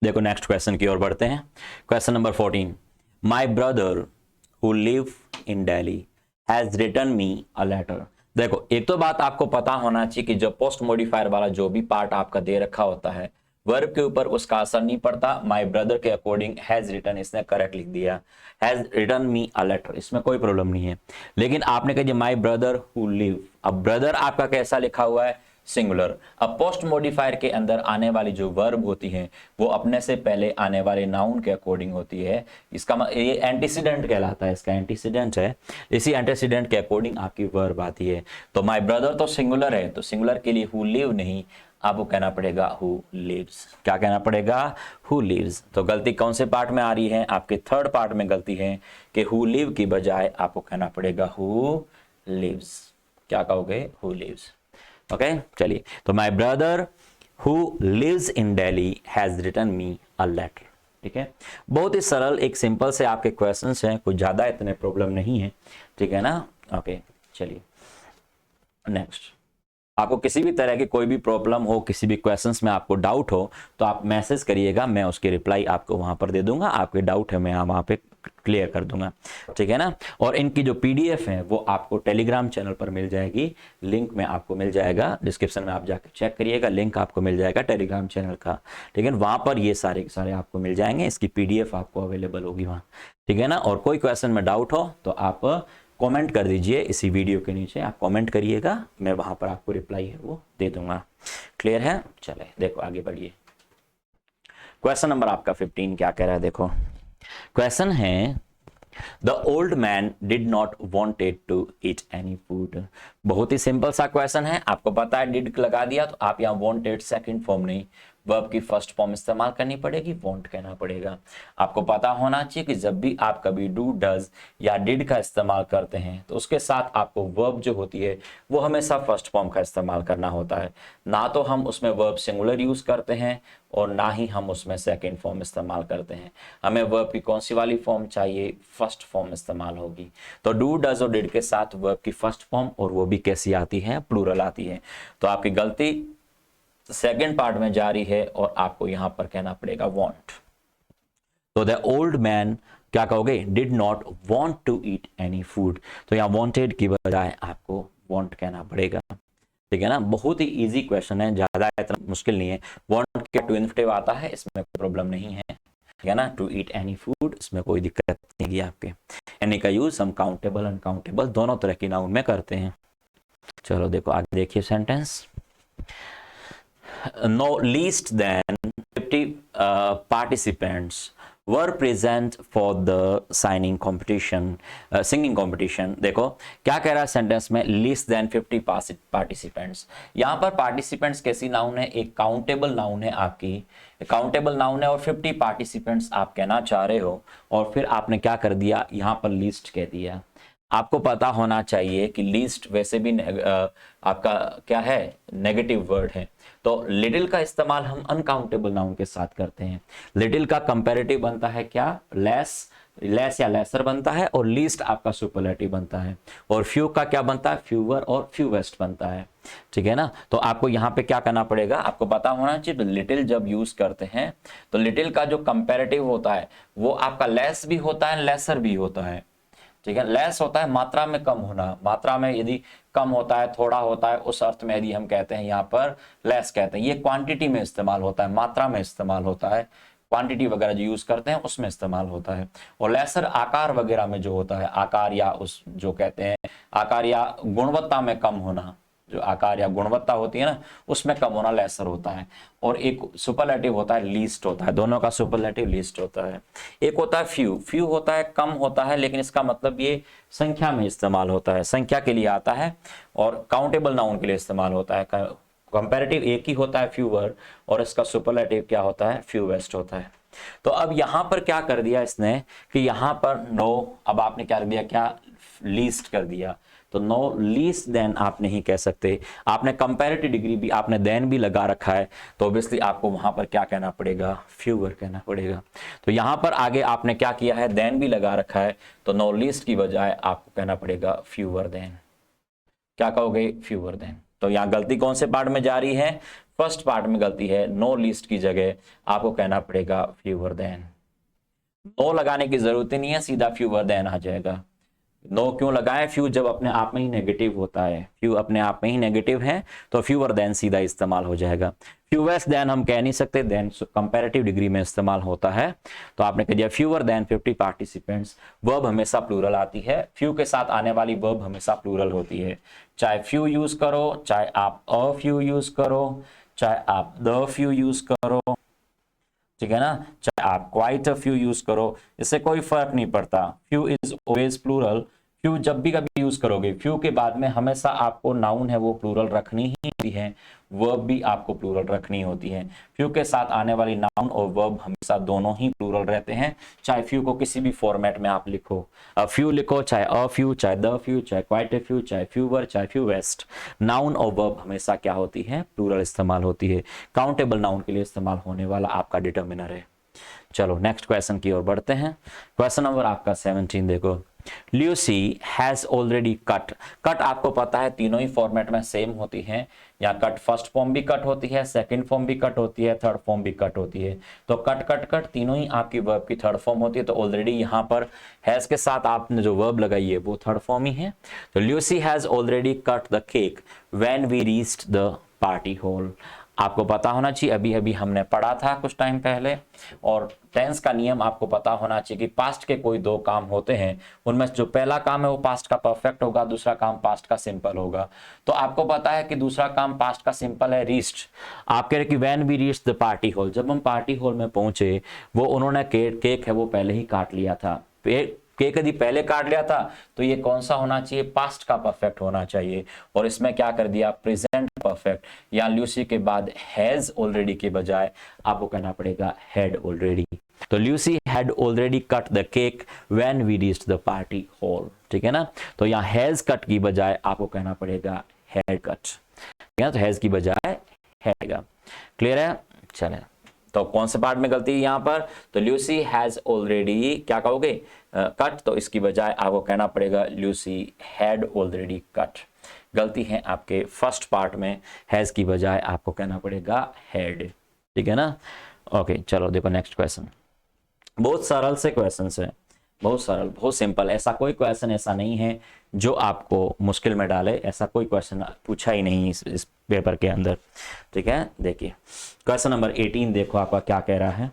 देखो नेक्स्ट क्वेश्चन की ओर बढ़ते हैं। Question number 14, my brother who live in Delhi has written me a letter. देखो एक तो बात आपको पता होना चाहिए कि जो पोस्ट मॉडिफायर वाला जो भी पार्ट आपका दे रखा होता है वर्ब के ऊपर उसका असर नहीं पड़ता। माई ब्रदर के अकॉर्डिंग हैज रिटन, इसने करेक्ट लिख दिया, has written me a letter, इसमें कोई प्रॉब्लम नहीं है। लेकिन आपने कहा माई ब्रदर हु लिव, अब ब्रदर आपका कैसा लिखा हुआ है, सिंगुलर। अब पोस्ट मॉडिफायर के अंदर आने वाली जो वर्ब होती है वो अपने से पहले आने वाले नाउन के अकॉर्डिंग होती है। इसका ये एंटीसीडेंट कहलाता है, इसका एंटीसीडेंट है, इसी एंटीसीडेंट के अकॉर्डिंग आपकी वर्ब आती है। तो माय ब्रदर तो सिंगुलर है, तो सिंगुलर के लिए हु लिव नहीं, आपको कहना पड़ेगा हु लिव्स। क्या कहना पड़ेगा, हु लिव्स। तो गलती कौन से पार्ट में आ रही है, आपके थर्ड पार्ट में गलती है कि हु लिव की बजाय आपको कहना पड़ेगा हु लिव्स। क्या कहोगे, हु लिव्स। ओके, चलिए, तो my brother who lives in Delhi has written me a letter. ठीक है, बहुत ही सरल एक सिंपल से आपके क्वेश्चंस हैं, कुछ ज्यादा इतने प्रॉब्लम नहीं है। ठीक है ना, ओके, चलिए नेक्स्ट। आपको किसी भी तरह की कोई भी प्रॉब्लम हो, किसी भी क्वेश्चंस में आपको डाउट हो तो आप मैसेज करिएगा, मैं उसकी रिप्लाई आपको वहां पर दे दूंगा। आपके डाउट है मैं वहां पे क्लियर कर दूंगा। ठीक है ना, और इनकी जो पीडीएफ है वो आपको टेलीग्राम चैनल पर मिल जाएगी, लिंक में आपको मिल जाएगा, डिस्क्रिप्शन में आप जाकर चेक करिएगा, लिंक आपको मिल जाएगा टेलीग्राम चैनल का। ठीक है, वहां पर ये सारे के सारे आपको मिल जाएंगे, इसकी पीडीएफ आपको अवेलेबल होगी वहां। ठीक है ना, और कोई क्वेश्चन में डाउट हो तो आप कमेंट कर दीजिए, इसी वीडियो के नीचे आप कमेंट करिएगा, मैं वहां पर आपको रिप्लाई है वो दे दूंगा। क्लियर है, चले देखो आगे बढ़िए। क्वेश्चन नंबर आपका 15 क्या कह रहा है, देखो क्वेश्चन है the old man did not wanted to eat any food. बहुत ही सिंपल सा क्वेश्चन है, आपको पता है डिड लगा दिया तो आप यहाँ वांटेड सेकंड फॉर्म नहीं, वर्ब की फर्स्ट फॉर्म इस्तेमाल करनी पड़ेगी, वॉन्ट कहना पड़ेगा। आपको पता होना चाहिए कि जब भी आप कभी डू, डज या डिड का इस्तेमाल करते हैं तो उसके साथ आपको वर्ब जो होती है वो हमेशा फर्स्ट फॉर्म का इस्तेमाल करना होता है। ना तो हम उसमें वर्ब सिंगुलर यूज करते हैं और ना ही हम उसमें सेकंड फॉर्म इस्तेमाल करते हैं। हमें वर्ब की कौन सी वाली फॉर्म चाहिए, फर्स्ट फॉर्म इस्तेमाल होगी। तो डू, डज और डिड के साथ वर्ब की फर्स्ट फॉर्म, और वो भी कैसी आती है, प्लूरल आती है। तो आपकी गलती सेकंड पार्ट में जा रही है और आपको यहां पर कहना पड़ेगा वांट। तो द ओल्ड मैन क्या कहोगे, did not want to eat any food. तो यहां वांटेड की बजाय आपको वांट कहना पड़ेगा। ठीक है ना, बहुत ही इजी क्वेश्चन है, ज्यादा इतना मुश्किल नहीं है। वांट के टू इन्फिनेटिव आता है, इसमें कोई प्रॉब्लम नहीं है। ठीक है ना, टू ईट एनी फूड, इसमें कोई दिक्कत नहीं है आपके। एनी का यूज हम काउंटेबल, अनकाउंटेबल दोनों तरह की नाउन में करते हैं। चलो देखो आगे देखिए sentence. No least than 50 participants were present for the singing competition। देखो क्या कह रहा है सेंटेंस में, least than 50 participants। यहाँ पर participants कैसी नाउन है, एक काउंटेबल नाउन है आपकी, काउंटेबल नाउन है और 50 पार्टिसिपेंट्स आप कहना चाह रहे हो, और फिर आपने क्या कर दिया, यहाँ पर लीस्ट कह दिया। आपको पता होना चाहिए कि लीस्ट वैसे भी आपका क्या है, नेगेटिव वर्ड है। तो लिटिल का इस्तेमाल हम अनकाउंटेबल नाउन के साथ करते हैं। लिटिल का कंपैरेटिव बनता है क्या, लेस, लेस या लेसर बनता है, और लीस्ट आपका सुपरलेटिव बनता है। और फ्यू का क्या बनता है, फ्यूवर और फ्यूवेस्ट बनता है। ठीक है ना, तो आपको यहाँ पे क्या करना पड़ेगा, आपको पता होना चाहिए। तो लिटिल जब यूज करते हैं तो लिटिल का जो कंपैरेटिव होता है वो आपका लेस भी होता है, लेसर भी होता है। ठीक है, लेस होता है मात्रा में कम होना, मात्रा में यदि कम होता है, थोड़ा होता है, उस अर्थ में यदि हम कहते हैं यहाँ पर लेस कहते हैं। ये क्वांटिटी में इस्तेमाल होता है, मात्रा में इस्तेमाल होता है, क्वांटिटी वगैरह जो यूज करते हैं उसमें इस्तेमाल होता है। और लेसर आकार वगैरह में जो होता है, आकार या उस जो कहते हैं आकार या गुणवत्ता में कम होना, जो आकार या गुणवत्ता होती है ना उसमें कम होना लेसर होता है। और एक सुपरलेटिव होता है, लीस्ट होता है। दोनों का सुपरलेटिव लीस्ट होता है। एक होता है फ्यू, फ्यू होता है कम होता है, लेकिन इसका मतलब ये संख्या में इस्तेमाल होता है, संख्या के लिए आता है, और काउंटेबल नाउन के लिए इस्तेमाल होता है। कंपैरेटिव एक ही होता है फ्यूवर, और इसका सुपरलेटिव क्या होता है, फ्यूवेस्ट होता है। तो अब यहां पर क्या कर दिया इसने कि यहां पर नो, अब आपने क्या कर दिया, क्या लीस्ट कर दिया। तो नो लीस्ट देन आप नहीं कह सकते, आपने कंपैरेटिव डिग्री भी, आपने देन भी लगा रखा है, तो ऑब्वियसली आपको वहां पर क्या कहना पड़ेगा, फ्यूवर कहना पड़ेगा। तो यहां पर आगे आपने क्या किया है, देन भी लगा रखा है, तो नो लीस्ट की बजाय आपको कहना पड़ेगा फ्यूवर देन। क्या कहोगे, फ्यूवर देन। तो यहां गलती कौन से पार्ट में जा रही है, फर्स्ट पार्ट में गलती है। नो लीस्ट की जगह आपको कहना पड़ेगा फ्यूवर देन। नो लगाने की जरूरत ही नहीं है, सीधा फ्यूवर देन आ जाएगा। नो क्यों लगाएं, फ्यू जब अपने आप में ही नेगेटिव होता है, फ्यू अपने आप में ही नेगेटिव है, तो फ्यूवर देन सीधा इस्तेमाल हो जाएगा। फ्यूवेस्ट देन हम कह नहीं सकते, देन कंपैरेटिव डिग्री में इस्तेमाल होता है। तो आपने कह दिया फ्यूवर देन 50 पार्टिसिपेंट्स। वर्ब हमेशा प्लूरल आती है, फ्यू के साथ आने वाली वर्ब हमेशा प्लूरल होती है। चाहे फ्यू यूज करो, चाहे आप अ फ्यू यूज करो, चाहे आप द फ्यू यूज करो, ठीक है ना, चाहे आप क्वाइट अ फ्यू यूज करो, इससे कोई फर्क नहीं पड़ता। Few is always plural. Few जब भी कभी यूज करोगे, फ्यू के बाद में हमेशा आपको नाउन है वो प्लूरल रखनी ही होती है, वर्ब भी आपको प्लूरल रखनी होती है। फ्यू के साथ आने वाली नाउन और वर्ब हमेशा दोनों ही प्लूरल रहते हैं, चाहे फ्यू को किसी भी फॉर्मेट में आप लिखो, अ फ्यू लिखो, चाहे अ फ्यू, चाहे द फ्यू, चाहे क्वाइट अ फ्यू, चाहे फ्यूवर, चाहे फ्यू वेस्ट, नाउन और वर्ब हमेशा क्या होती है, प्लूरल इस्तेमाल होती है। काउंटेबल नाउन के लिए इस्तेमाल होने वाला आपका डिटर्मिनर है। चलो नेक्स्ट क्वेश्चन की ओर बढ़ते हैं। क्वेश्चन नंबर आपका 17 देखो। Lucy has already cut. Cut आपको पता है तीनों ही फॉर्मेट में सेम होती है। यहाँ कट फर्स्ट फॉर्म भी कट होती है, सेकंड फॉर्म भी कट होती है, थर्ड फॉर्म भी कट होती है। तो कट कट कट तीनों ही आपकी वर्ब की थर्ड फॉर्म होती है। तो ऑलरेडी यहाँ पर हैज के साथ आपने जो वर्ब लगाई है वो थर्ड फॉर्म ही है। तो Lucy has already cut the cake when we reached the party hall. आपको पता होना चाहिए, अभी अभी हमने पढ़ा था कुछ टाइम पहले, और टेंस का नियम आपको पता होना चाहिए कि पास्ट के कोई दो काम होते हैं, उनमें जो पहला काम है वो पास्ट का परफेक्ट होगा, दूसरा काम पास्ट का सिंपल होगा। तो आपको पता है कि दूसरा काम पास्ट का सिंपल है, रीच्ड। आप कह रहे कि when we reached the party hall, जब हम पार्टी हॉल में पहुंचे, वो उन्होंने केक है वो पहले ही काट लिया था। के कभी पहले काट लिया था तो ये कौन सा होना चाहिए, पास्ट का परफेक्ट होना चाहिए, और इसमें क्या कर दिया, प्रेजेंट परफेक्ट। या ल्यूसी के बाद हैज ऑलरेडी के बजाय आपको कहना पड़ेगा हैड ऑलरेडी। तो Lucy had already cut the cake when we reached the party hall, ठीक है ना। तो यहाँ हैज कट की बजाय आपको कहना पड़ेगा हैड कट, ठीक है। तो हैज की बजाय हैड। क्लियर है, चलें। तो कौन से पार्ट में गलती है यहाँ पर, तो ल्यूसी हैज ऑलरेडी क्या कहोगे, कट, तो इसकी बजाय आपको कहना पड़ेगा ल्यूसी हैड ऑलरेडी कट। गलती है आपके फर्स्ट पार्ट में, हैज की बजाय आपको कहना पड़ेगा हैड, ठीक है ना। ओके चलो देखो नेक्स्ट क्वेश्चन। बहुत सरल से क्वेश्चन है, बहुत सरल, बहुत सिंपल। ऐसा कोई क्वेश्चन ऐसा नहीं है जो आपको मुश्किल में डाले, ऐसा कोई क्वेश्चन पूछा ही नहीं इस पेपर के अंदर, ठीक है। देखिए क्वेश्चन नंबर 18 देखो आपका क्या कह रहा है।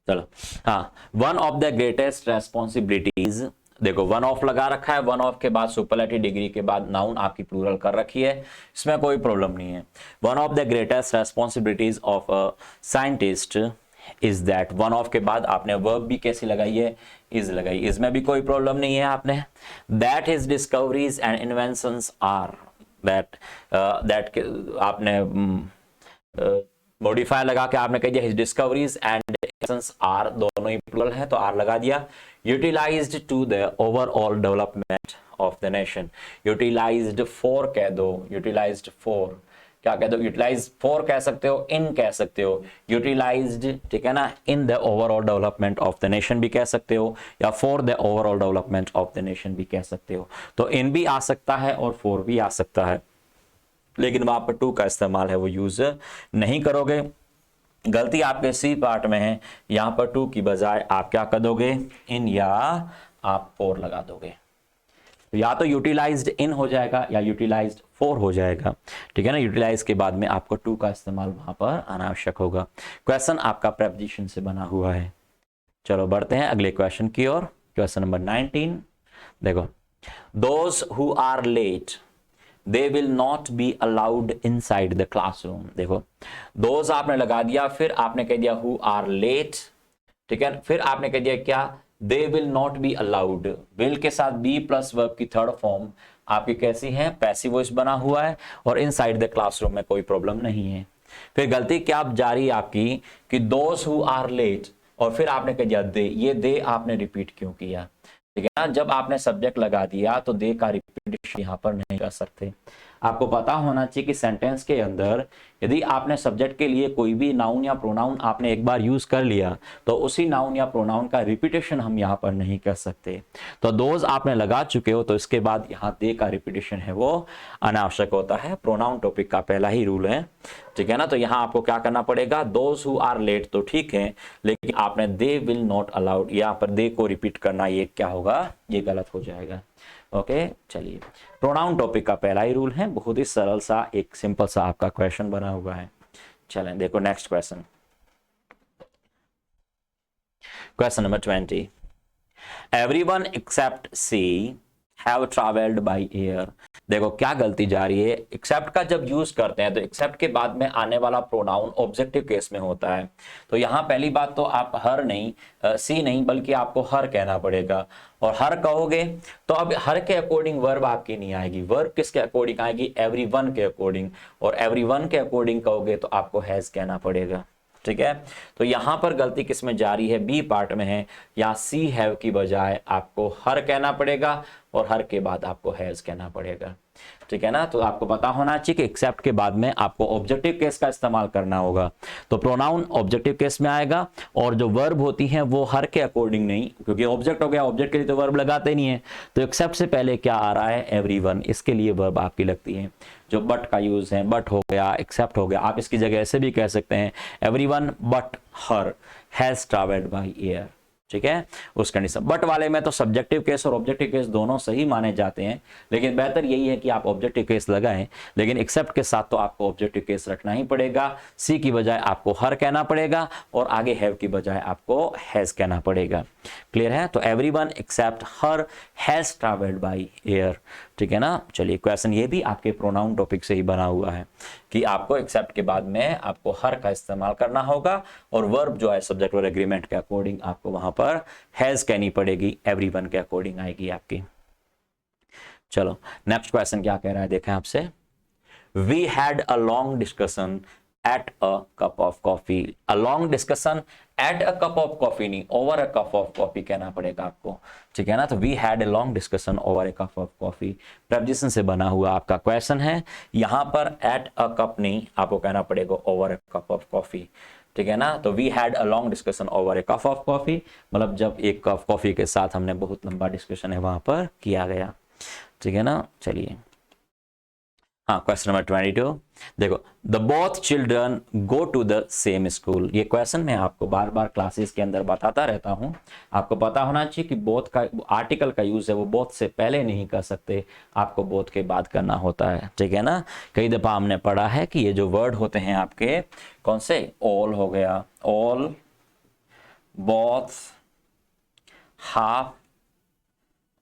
चलो हाँ, one of the greatest responsibilities, देखो वन ऑफ लगा रखा है, वन ऑफ के बाद सुपरलेटिव डिग्री के बाद नाउन आपकी प्लूरल कर रखी है, इसमें कोई प्रॉब्लम नहीं है। One of the greatest responsibilities of a scientist is that, one of के बाद आपने वर्ब भी कैसी लगाई है, इज लगाई, इसमें भी कोई प्रॉब्लम नहीं है आपने। That his discoveries and inventions are, that आपने मॉडिफायर लगा के आपने कह दिया हिज डिस्कवरीज एंड आर, दोनों ही प्लूरल है तो आर लगा दिया। Utilized to the overall development of the nation, utilized for कह दो, यूटिलाइज्ड फॉर क्या कह दो, यूटिलाइज फॉर कह सकते हो, इन कह सकते हो, यूटिलाइज्ड, ठीक है ना, in the overall development of the nation भी कह सकते हो, या for the overall development of the nation भी कह सकते हो। तो इन भी आ सकता है और फॉर भी आ सकता है, लेकिन वहां पर टू का इस्तेमाल है वो यूज नहीं करोगे। गलती आपके सी पार्ट में है, यहां पर टू की बजाय आप क्या कर दोगे, इन, या आप फोर लगा दोगे। तो या तो यूटिलाइज्ड इन हो जाएगा या यूटिलाइज्ड फोर हो जाएगा, ठीक है ना। यूटिलाइज के बाद में आपको टू का इस्तेमाल वहां पर अनावश्यक होगा। क्वेश्चन आपका प्रेपोजिशन से बना हुआ है। चलो बढ़ते हैं अगले क्वेश्चन की ओर। क्वेश्चन नंबर 19 देखो, those who are late they will not be allowed inside the classroom. देखो दोज आपने लगा दिया, फिर आपने कह दिया हु आर लेट, ठीक है, फिर आपने कह दिया क्या, दे will not be allowed. Will के साथ बी प्लस वर्ब की थर्ड फॉर्म आपकी कैसी है, पैसिव वॉइस बना हुआ है, और इनसाइड द क्लासरूम में कोई प्रॉब्लम नहीं है। फिर गलती क्या जारी आपकी कि दोज हु आर लेट, और फिर आपने कह दिया दे, ये दे आपने रिपीट क्यों किया, ठीक है ना। जब आपने सब्जेक्ट लगा दिया तो दे का रिपीटेशन यहां पर नहीं कर सकते। आपको पता होना चाहिए कि सेंटेंस के अंदर यदि आपने सब्जेक्ट के लिए कोई भी नाउन या प्रोनाउन आपने एक बार यूज कर लिया तो उसी नाउन या प्रोनाउन का रिपीटेशन हम यहां पर नहीं कर सकते। तो दोज आपने लगा चुके हो तो इसके बाद यहां दे का रिपीटेशन है वो अनावश्यक होता है। प्रोनाउन टॉपिक का पहला ही रूल है, ठीक है ना। तो यहां आपको क्या करना पड़ेगा, दोज हु आर लेट तो ठीक है, लेकिन आपने दे विल नॉट अलाउड, यहां पर दे को रिपीट करना ये क्या होगा, ये गलत हो जाएगा। ओके चलिए, प्रोनाउन टॉपिक का पहला ही रूल है, बहुत ही सरल सा एक सिंपल सा आपका क्वेश्चन बना हुआ है। चलें देखो next question, question number 20, everyone except she have travelled by air. देखो क्या गलती जा रही है, एक्सेप्ट का जब यूज करते हैं तो एक्सेप्ट के बाद में आने वाला प्रोनाउन ऑब्जेक्टिव केस में होता है। तो यहां पहली बात तो आप हर नहीं, सी नहीं, बल्कि आपको हर कहना पड़ेगा, और हर कहोगे तो अब हर के अकॉर्डिंग वर्ब आपकी नहीं आएगी, वर्ब किसके अकॉर्डिंग आएगी, एवरीवन के अकॉर्डिंग, और एवरीवन के अकॉर्डिंग कहोगे तो आपको हैज कहना पड़ेगा, ठीक है। तो यहां पर गलती किसमें जा रही है, बी पार्ट में है, यहां सी हैव की बजाय आपको हर कहना पड़ेगा, और हर के बाद आपको हैज कहना पड़ेगा, ठीक है ना। तो आपको पता होना चाहिए कि एक्सेप्ट के बाद में आपको ऑब्जेक्टिव केस का इस्तेमाल करना होगा, तो प्रोनाउन ऑब्जेक्टिव केस में आएगा, और जो वर्ब होती हैं वो हर के अकॉर्डिंग नहीं, क्योंकि ऑब्जेक्ट हो गया, ऑब्जेक्ट के लिए तो वर्ब लगाते नहीं है। तो एक्सेप्ट से पहले क्या आ रहा है, एवरीवन, इसके लिए वर्ब आपकी लगती है। जो बट का यूज है, बट हो गया, एक्सेप्ट हो गया, आप इसकी जगह ऐसे भी कह सकते हैं, everyone but her has travelled by air, ठीक है, उस कंडीशन। बट वाले में तो सब्जेक्टिव केस और ऑब्जेक्टिव केस दोनों सही माने जाते हैं, लेकिन बेहतर यही है कि आप ऑब्जेक्टिव केस लगाएं, लेकिन एक्सेप्ट के साथ तो आपको ऑब्जेक्टिव केस रखना ही पड़ेगा। सी की बजाय आपको हर कहना पड़ेगा, और आगे हैव की बजाय आपको हैज कहना पड़ेगा। क्लियर है। तो everyone except her has travelled by air, ठीक है ना। चलिए क्वेश्चन ये भी आपके प्रोनाउन टॉपिक से ही बना हुआ है। कि आपको एक्सेप्ट के बाद में आपको हर का इस्तेमाल करना होगा और वर्ब जो है सब्जेक्ट और एग्रीमेंट के अकॉर्डिंग आपको वहां पर हैज कहनी पड़ेगी, एवरीवन के अकॉर्डिंग आएगी आपकी। चलो नेक्स्ट क्वेश्चन क्या कह रहा है देखें आपसे। We had a long discussion at a cup of coffee. A long discussion at a cup of coffee नहीं, over a cup of coffee कहना पड़ेगा आपको, ठीक है ना। तो we had a long discussion over a cup of coffee preposition से बना हुआ आपका क्वेश्चन है। यहां पर एट अ कप नहीं, आपको कहना पड़ेगा over a cup of coffee, ठीक है ना। तो we had a long discussion over a cup of coffee, मतलब जब एक कप कॉफी के साथ हमने बहुत लंबा डिस्कशन है वहां पर किया गया, ठीक है ना। चलिए हाँ, क्वेश्चन नंबर 22 देखो, the both children go to the same school. ये क्वेश्चन मैं आपको बार बार क्लासेस के अंदर बताता रहता हूं, आपको पता होना चाहिए कि बोथ का आर्टिकल का यूज है वो बोथ से पहले नहीं कर सकते, आपको बोथ के बाद करना होता है, ठीक है ना। कई दफा हमने पढ़ा है कि ये जो वर्ड होते हैं आपके कौन से, ऑल हो गया, ऑल, बोथ, हाफ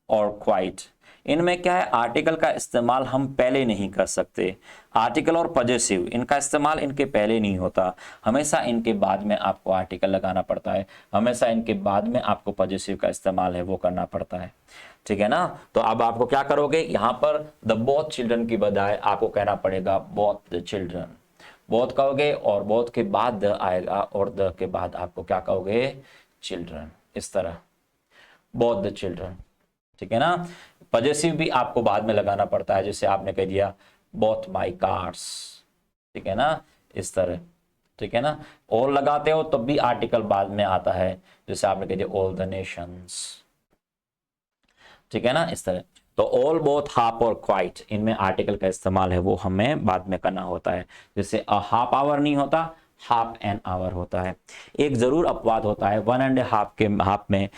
और क्वाइट, इनमें क्या है आर्टिकल का इस्तेमाल हम पहले नहीं कर सकते। आर्टिकल और पजेसिव इनका इस्तेमाल इनके पहले नहीं होता, हमेशा इनके बाद में आपको आर्टिकल लगाना पड़ता है, हमेशा इनके बाद में आपको पजेसिव का इस्तेमाल है वो करना पड़ता है, ठीक है ना। तो अब आपको क्या करोगे, यहां पर द बोथ चिल्ड्रन की बजाय आपको कहना पड़ेगा बोथ द चिल्ड्रन, बोथ कहोगे और बोथ के बाद द आएगा और द के बाद आपको क्या कहोगे, चिल्ड्रन, इस तरह बोथ द चिल्ड्रन, ठीक है ना। पजेसिव भी आपको बाद में लगाना पड़ता है, जैसे आपने कह दिया बोथ माई कार्स, ठीक है ना, इस तरह, ठीक है ना। ऑल लगाते हो तब भी आर्टिकल बाद में आता है, जैसे आपने कह दिया ऑल द नेशंस, ठीक है ना, इस तरह। तो ऑल, बोथ, हाफ और क्वाइट, इनमें आर्टिकल का इस्तेमाल है वो हमें बाद में करना होता है, जैसे अ हाफ आवर नहीं होता, हाफ एन आवर होता है। एक जरूर अपवाद होता है, 1.5 के हाफ में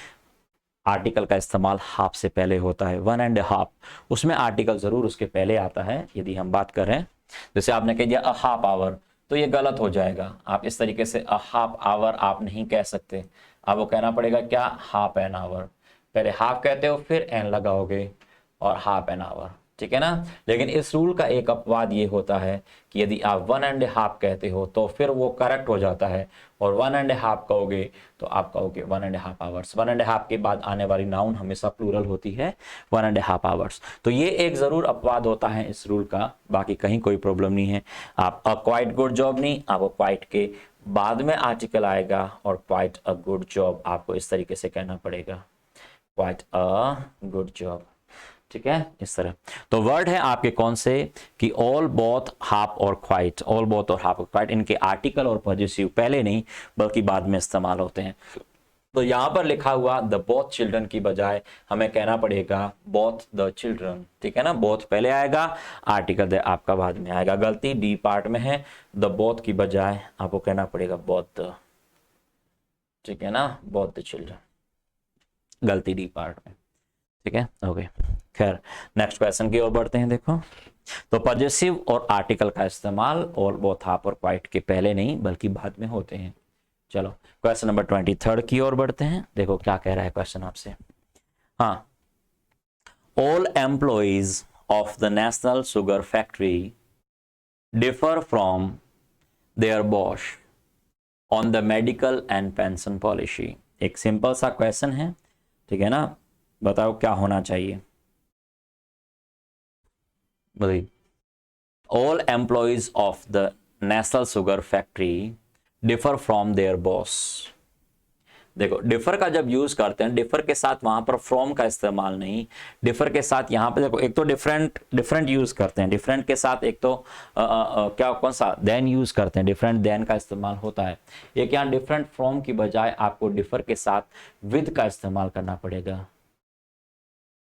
आर्टिकल का इस्तेमाल हाफ से पहले होता है, 1.5 उसमें आर्टिकल जरूर उसके पहले आता है यदि हम बात करें। जैसे आपने कह दिया अ हाफ आवर, तो ये गलत हो जाएगा, आप इस तरीके से अ हाफ आवर आप नहीं कह सकते, आपको कहना पड़ेगा क्या, हाफ एन आवर, पहले हाफ कहते हो फिर एन लगाओगे और हाफ एन आवर, ठीक है ना। लेकिन इस रूल का एक अपवाद ये होता है कि यदि आप 1.5 कहते हो तो फिर वो करेक्ट हो जाता है, और 1.5 कहोगे तो आप कहोगे 1.5 आवर्स। 1.5 के बाद आने वाली नाउन हमेशा प्लूरल होती है, 1.5 आवर्स। तो ये एक जरूर अपवाद होता है इस रूल का, बाकी कहीं कोई प्रॉब्लम नहीं है। आप अ क्वाइट गुड जॉब नहीं, आपको क्वाइट के बाद में आर्टिकल आएगा और क्वाइट अ गुड जॉब आपको इस तरीके से कहना पड़ेगा, क्वाइट अ गुड जॉब, ठीक है, इस तरह। तो वर्ड है आपके कौन से कि ऑल, बोथ, हाफ और क्वाइट, ऑल, बोथ और हाफ और क्वाइट, इनके आर्टिकल और पजेसिव पहले नहीं बल्कि बाद में इस्तेमाल होते हैं। तो यहां पर लिखा हुआ द बोथ चिल्ड्रन की बजाय हमें कहना पड़ेगा बोथ द चिल्ड्रन, ठीक है ना। बोथ पहले आएगा, आर्टिकल द आपका बाद में आएगा, गलती डी पार्ट में है, द बोथ की बजाय आपको कहना पड़ेगा बोथ द, ठीक है ना, बोथ द चिल्ड्रन, गलती डी पार्ट में, ठीक है, ओके। खैर नेक्स्ट क्वेश्चन की ओर बढ़ते हैं। देखो, तो पजेसिव और आर्टिकल का इस्तेमाल और बोथ, हाफ और क्वाइट के पहले नहीं बल्कि बाद में होते हैं। चलो क्वेश्चन नंबर 23 की ओर बढ़ते हैं। देखो क्या कह रहा है क्वेश्चन आपसे। हाँ, all employees of the national sugar factory differ from there boss on the medical and pension policy. एक सिंपल सा क्वेश्चन है, ठीक है ना, बताओ क्या होना चाहिए, बताइए। All employees of the national sugar factory differ from there boss. देखो डिफर का जब यूज करते हैं, डिफर के साथ वहां पर फ्रॉम का इस्तेमाल नहीं, डिफर के साथ यहां पे देखो एक तो डिफरेंट यूज करते हैं, डिफरेंट के साथ एक तो क्या कौन सा देन यूज करते हैं, डिफरेंट देन का इस्तेमाल होता है। एक यहाँ डिफरेंट फ्रॉम की बजाय आपको डिफर के साथ विद का इस्तेमाल करना पड़ेगा,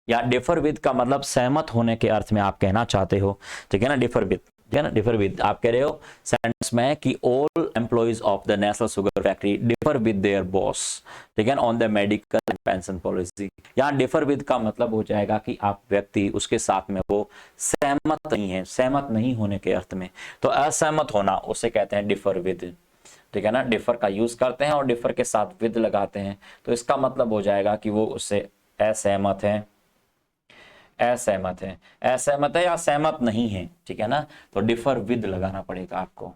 या डिफर विद का मतलब सहमत होने के अर्थ में आप कहना चाहते हो, ठीक है ना, डिफर विद, ठीक है ना, डिफर विद आप कह रहे हो सेंटेंस में कि all employees of the national sugar factory differ with their boss, ठीक है ना, on the medical and pension policy. यहाँ डिफर विद का मतलब हो जाएगा कि आप व्यक्ति उसके साथ में वो सहमत नहीं है, सहमत नहीं होने के अर्थ में। तो असहमत होना उसे कहते हैं डिफर विद, ठीक है ना। डिफर का यूज करते हैं और डिफर के साथ विद लगाते हैं, तो इसका मतलब हो जाएगा कि वो उससे असहमत है, असहमत है, असहमत है या सहमत नहीं है, ठीक है ना, तो डिफर विद लगाना पड़ेगा आपको,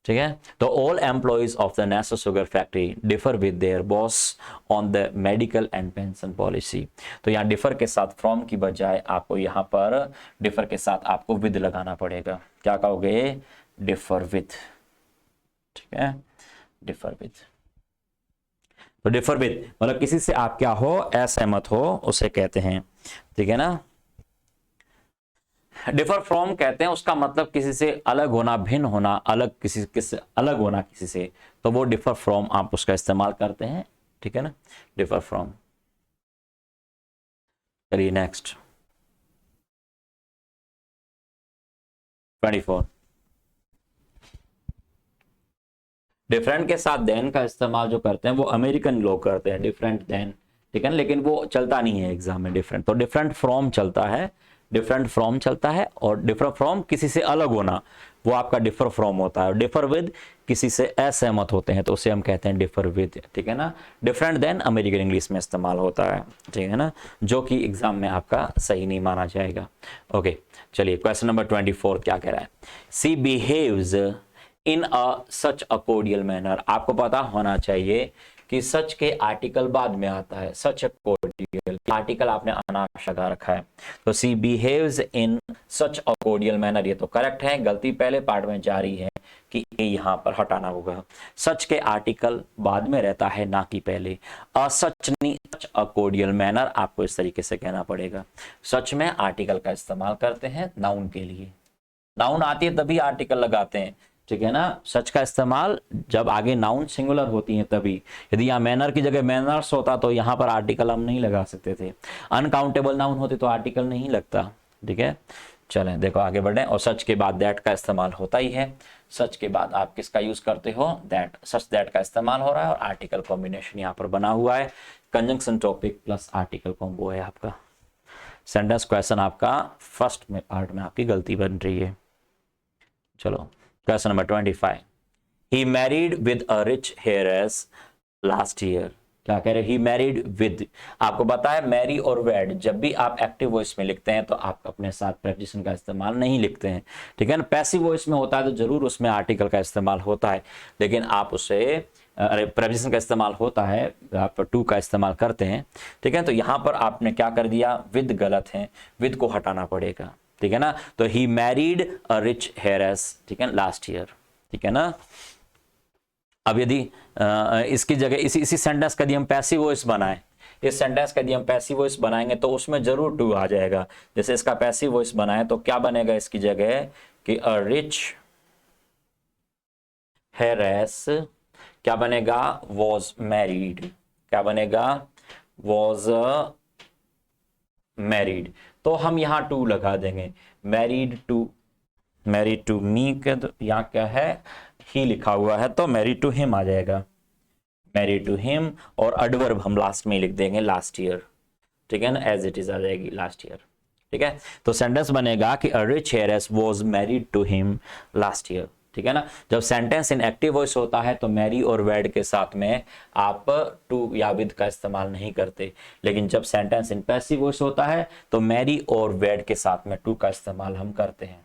ठीक है। तो all employees of the Nestle sugar factory differ with their boss on the medical and pension policy. तो यहाँ डिफर के साथ फ्रॉम की बजाय आपको यहाँ पर डिफर के साथ आपको विद लगाना पड़ेगा। क्या कहोगे? डिफर विद, ठीक है, डिफर विद। तो डिफर विद मतलब किसी से आप क्या हो, असहमत हो, उसे कहते हैं, ठीक है ना। डिफर फ्रॉम कहते हैं उसका मतलब किसी से अलग होना, भिन्न होना, अलग किसी अलग होना किसी से, तो वो डिफर फ्रॉम आप उसका इस्तेमाल करते हैं, ठीक है ना, डिफर फ्रॉम। चलिए नेक्स्ट 24। डिफरेंट के साथ देन का इस्तेमाल जो करते हैं वो अमेरिकन लोग करते हैं, डिफरेंट देन, ठीक है, लेकिन वो चलता नहीं है एग्जाम में डिफरेंट। तो डिफरेंट फ्रॉम चलता है, डिफरेंट फ्रॉम चलता है, और डिफर फ्रॉम किसी से अलग होना वो आपका डिफर फ्रॉम होता है। डिफर विद किसी से असहमत होते हैं तो उसे हम कहते हैं डिफर विद, ठीक है ना। डिफरेंट देन अमेरिकन इंग्लिश में इस्तेमाल होता है, ठीक है ना, जो कि एग्जाम में आपका सही नहीं माना जाएगा। ओके, चलिए क्वेश्चन नंबर 24 क्या कह रहा है? सी बिहेव्स इन अ सच अ कोर्डियल मैनर। आपको पता होना चाहिए कि सच के आर्टिकल बाद में आता है, सच अ कोर्डियल, आर्टिकल आपने अनाश लगा रखा है। तो सी बिहेव्स इन सच अ कोर्डियल मैनर, ये तो करेक्ट है, गलती पहले पार्ट में जा रही है कि ये यहां पर हटाना होगा। सच के आर्टिकल बाद में रहता है, ना कि पहले। असच नहीं, सच अ कोर्डियल मैनर आपको इस तरीके से कहना पड़ेगा। सच में आर्टिकल का इस्तेमाल करते हैं नाउन के लिए, नाउन आती है तभी आर्टिकल लगाते हैं, ठीक है ना। सच का इस्तेमाल जब आगे नाउन सिंगुलर होती है तभी। यदि यहाँ मैनर की जगह मैनर्स होता तो यहाँ पर आर्टिकल हम नहीं लगा सकते थे। अनकाउंटेबल नाउन होते तो आर्टिकल नहीं लगता, ठीक है। चलें देखो आगे बढ़े। और सच के बाद दैट का इस्तेमाल होता ही है। सच के बाद आप किसका यूज करते हो? दैट। सच दैट का इस्तेमाल हो रहा है और आर्टिकल कॉम्बिनेशन यहाँ पर बना हुआ है। Conjunction topic plus article combo है आपका। सेंटेंस क्वेश्चन आपका फर्स्ट में पार्ट में आपकी गलती बन रही है। चलो question number 25। He married with a rich hairs last year. क्या कह रहे? He married with. आपको पता है मैरी और वेड जब भी आप एक्टिव वॉइस में लिखते हैं तो आप अपने साथ प्रेपोजिशन का इस्तेमाल नहीं लिखते हैं, ठीक है ना। पैसिव वॉइस में होता है तो जरूर उसमें आर्टिकल का इस्तेमाल होता है, लेकिन आप उसे प्रेपोजिशन का इस्तेमाल होता है, आप टू का इस्तेमाल करते हैं, ठीक है। तो यहां पर आपने क्या कर दिया? विद गलत है, विद को हटाना पड़ेगा, ठीक है ना। तो he married a rich hairs, ठीक है, लास्ट ईयर, ठीक है ना। अब यदि इसकी जगह इसी सेंटेंस का यदि हम पैसिव वॉइस बनाएं, इस सेंटेंस का यदि हम पैसिव वॉइस बनाएंगे तो उसमें जरूर टू आ जाएगा। जैसे इसका पैसिव वॉइस बनाएं तो क्या बनेगा इसकी जगह कि अ रिच हेयरस, क्या बनेगा? Was married. क्या बनेगा? Was married. तो हम यहां टू लगा देंगे, married to, married to me के यहाँ क्या है? ही लिखा हुआ है तो मैरिड टू हिम आ जाएगा, मैरिड टू हिम। और एडवर्ब हम लास्ट में लिख देंगे लास्ट ईयर, ठीक है ना, एज इट इज आ जाएगी लास्ट ईयर, ठीक है। तो सेंटेंस बनेगा कि a rich heiress was married to him last year, ठीक है ना। जब सेंटेंस इन एक्टिव वॉइस होता है तो मैरी और वेड के साथ में आप टू या विद का इस्तेमाल नहीं करते, लेकिन जब सेंटेंस इन पैसिव वॉइस होता है तो मैरी और वेड के साथ में टू का इस्तेमाल हम करते हैं,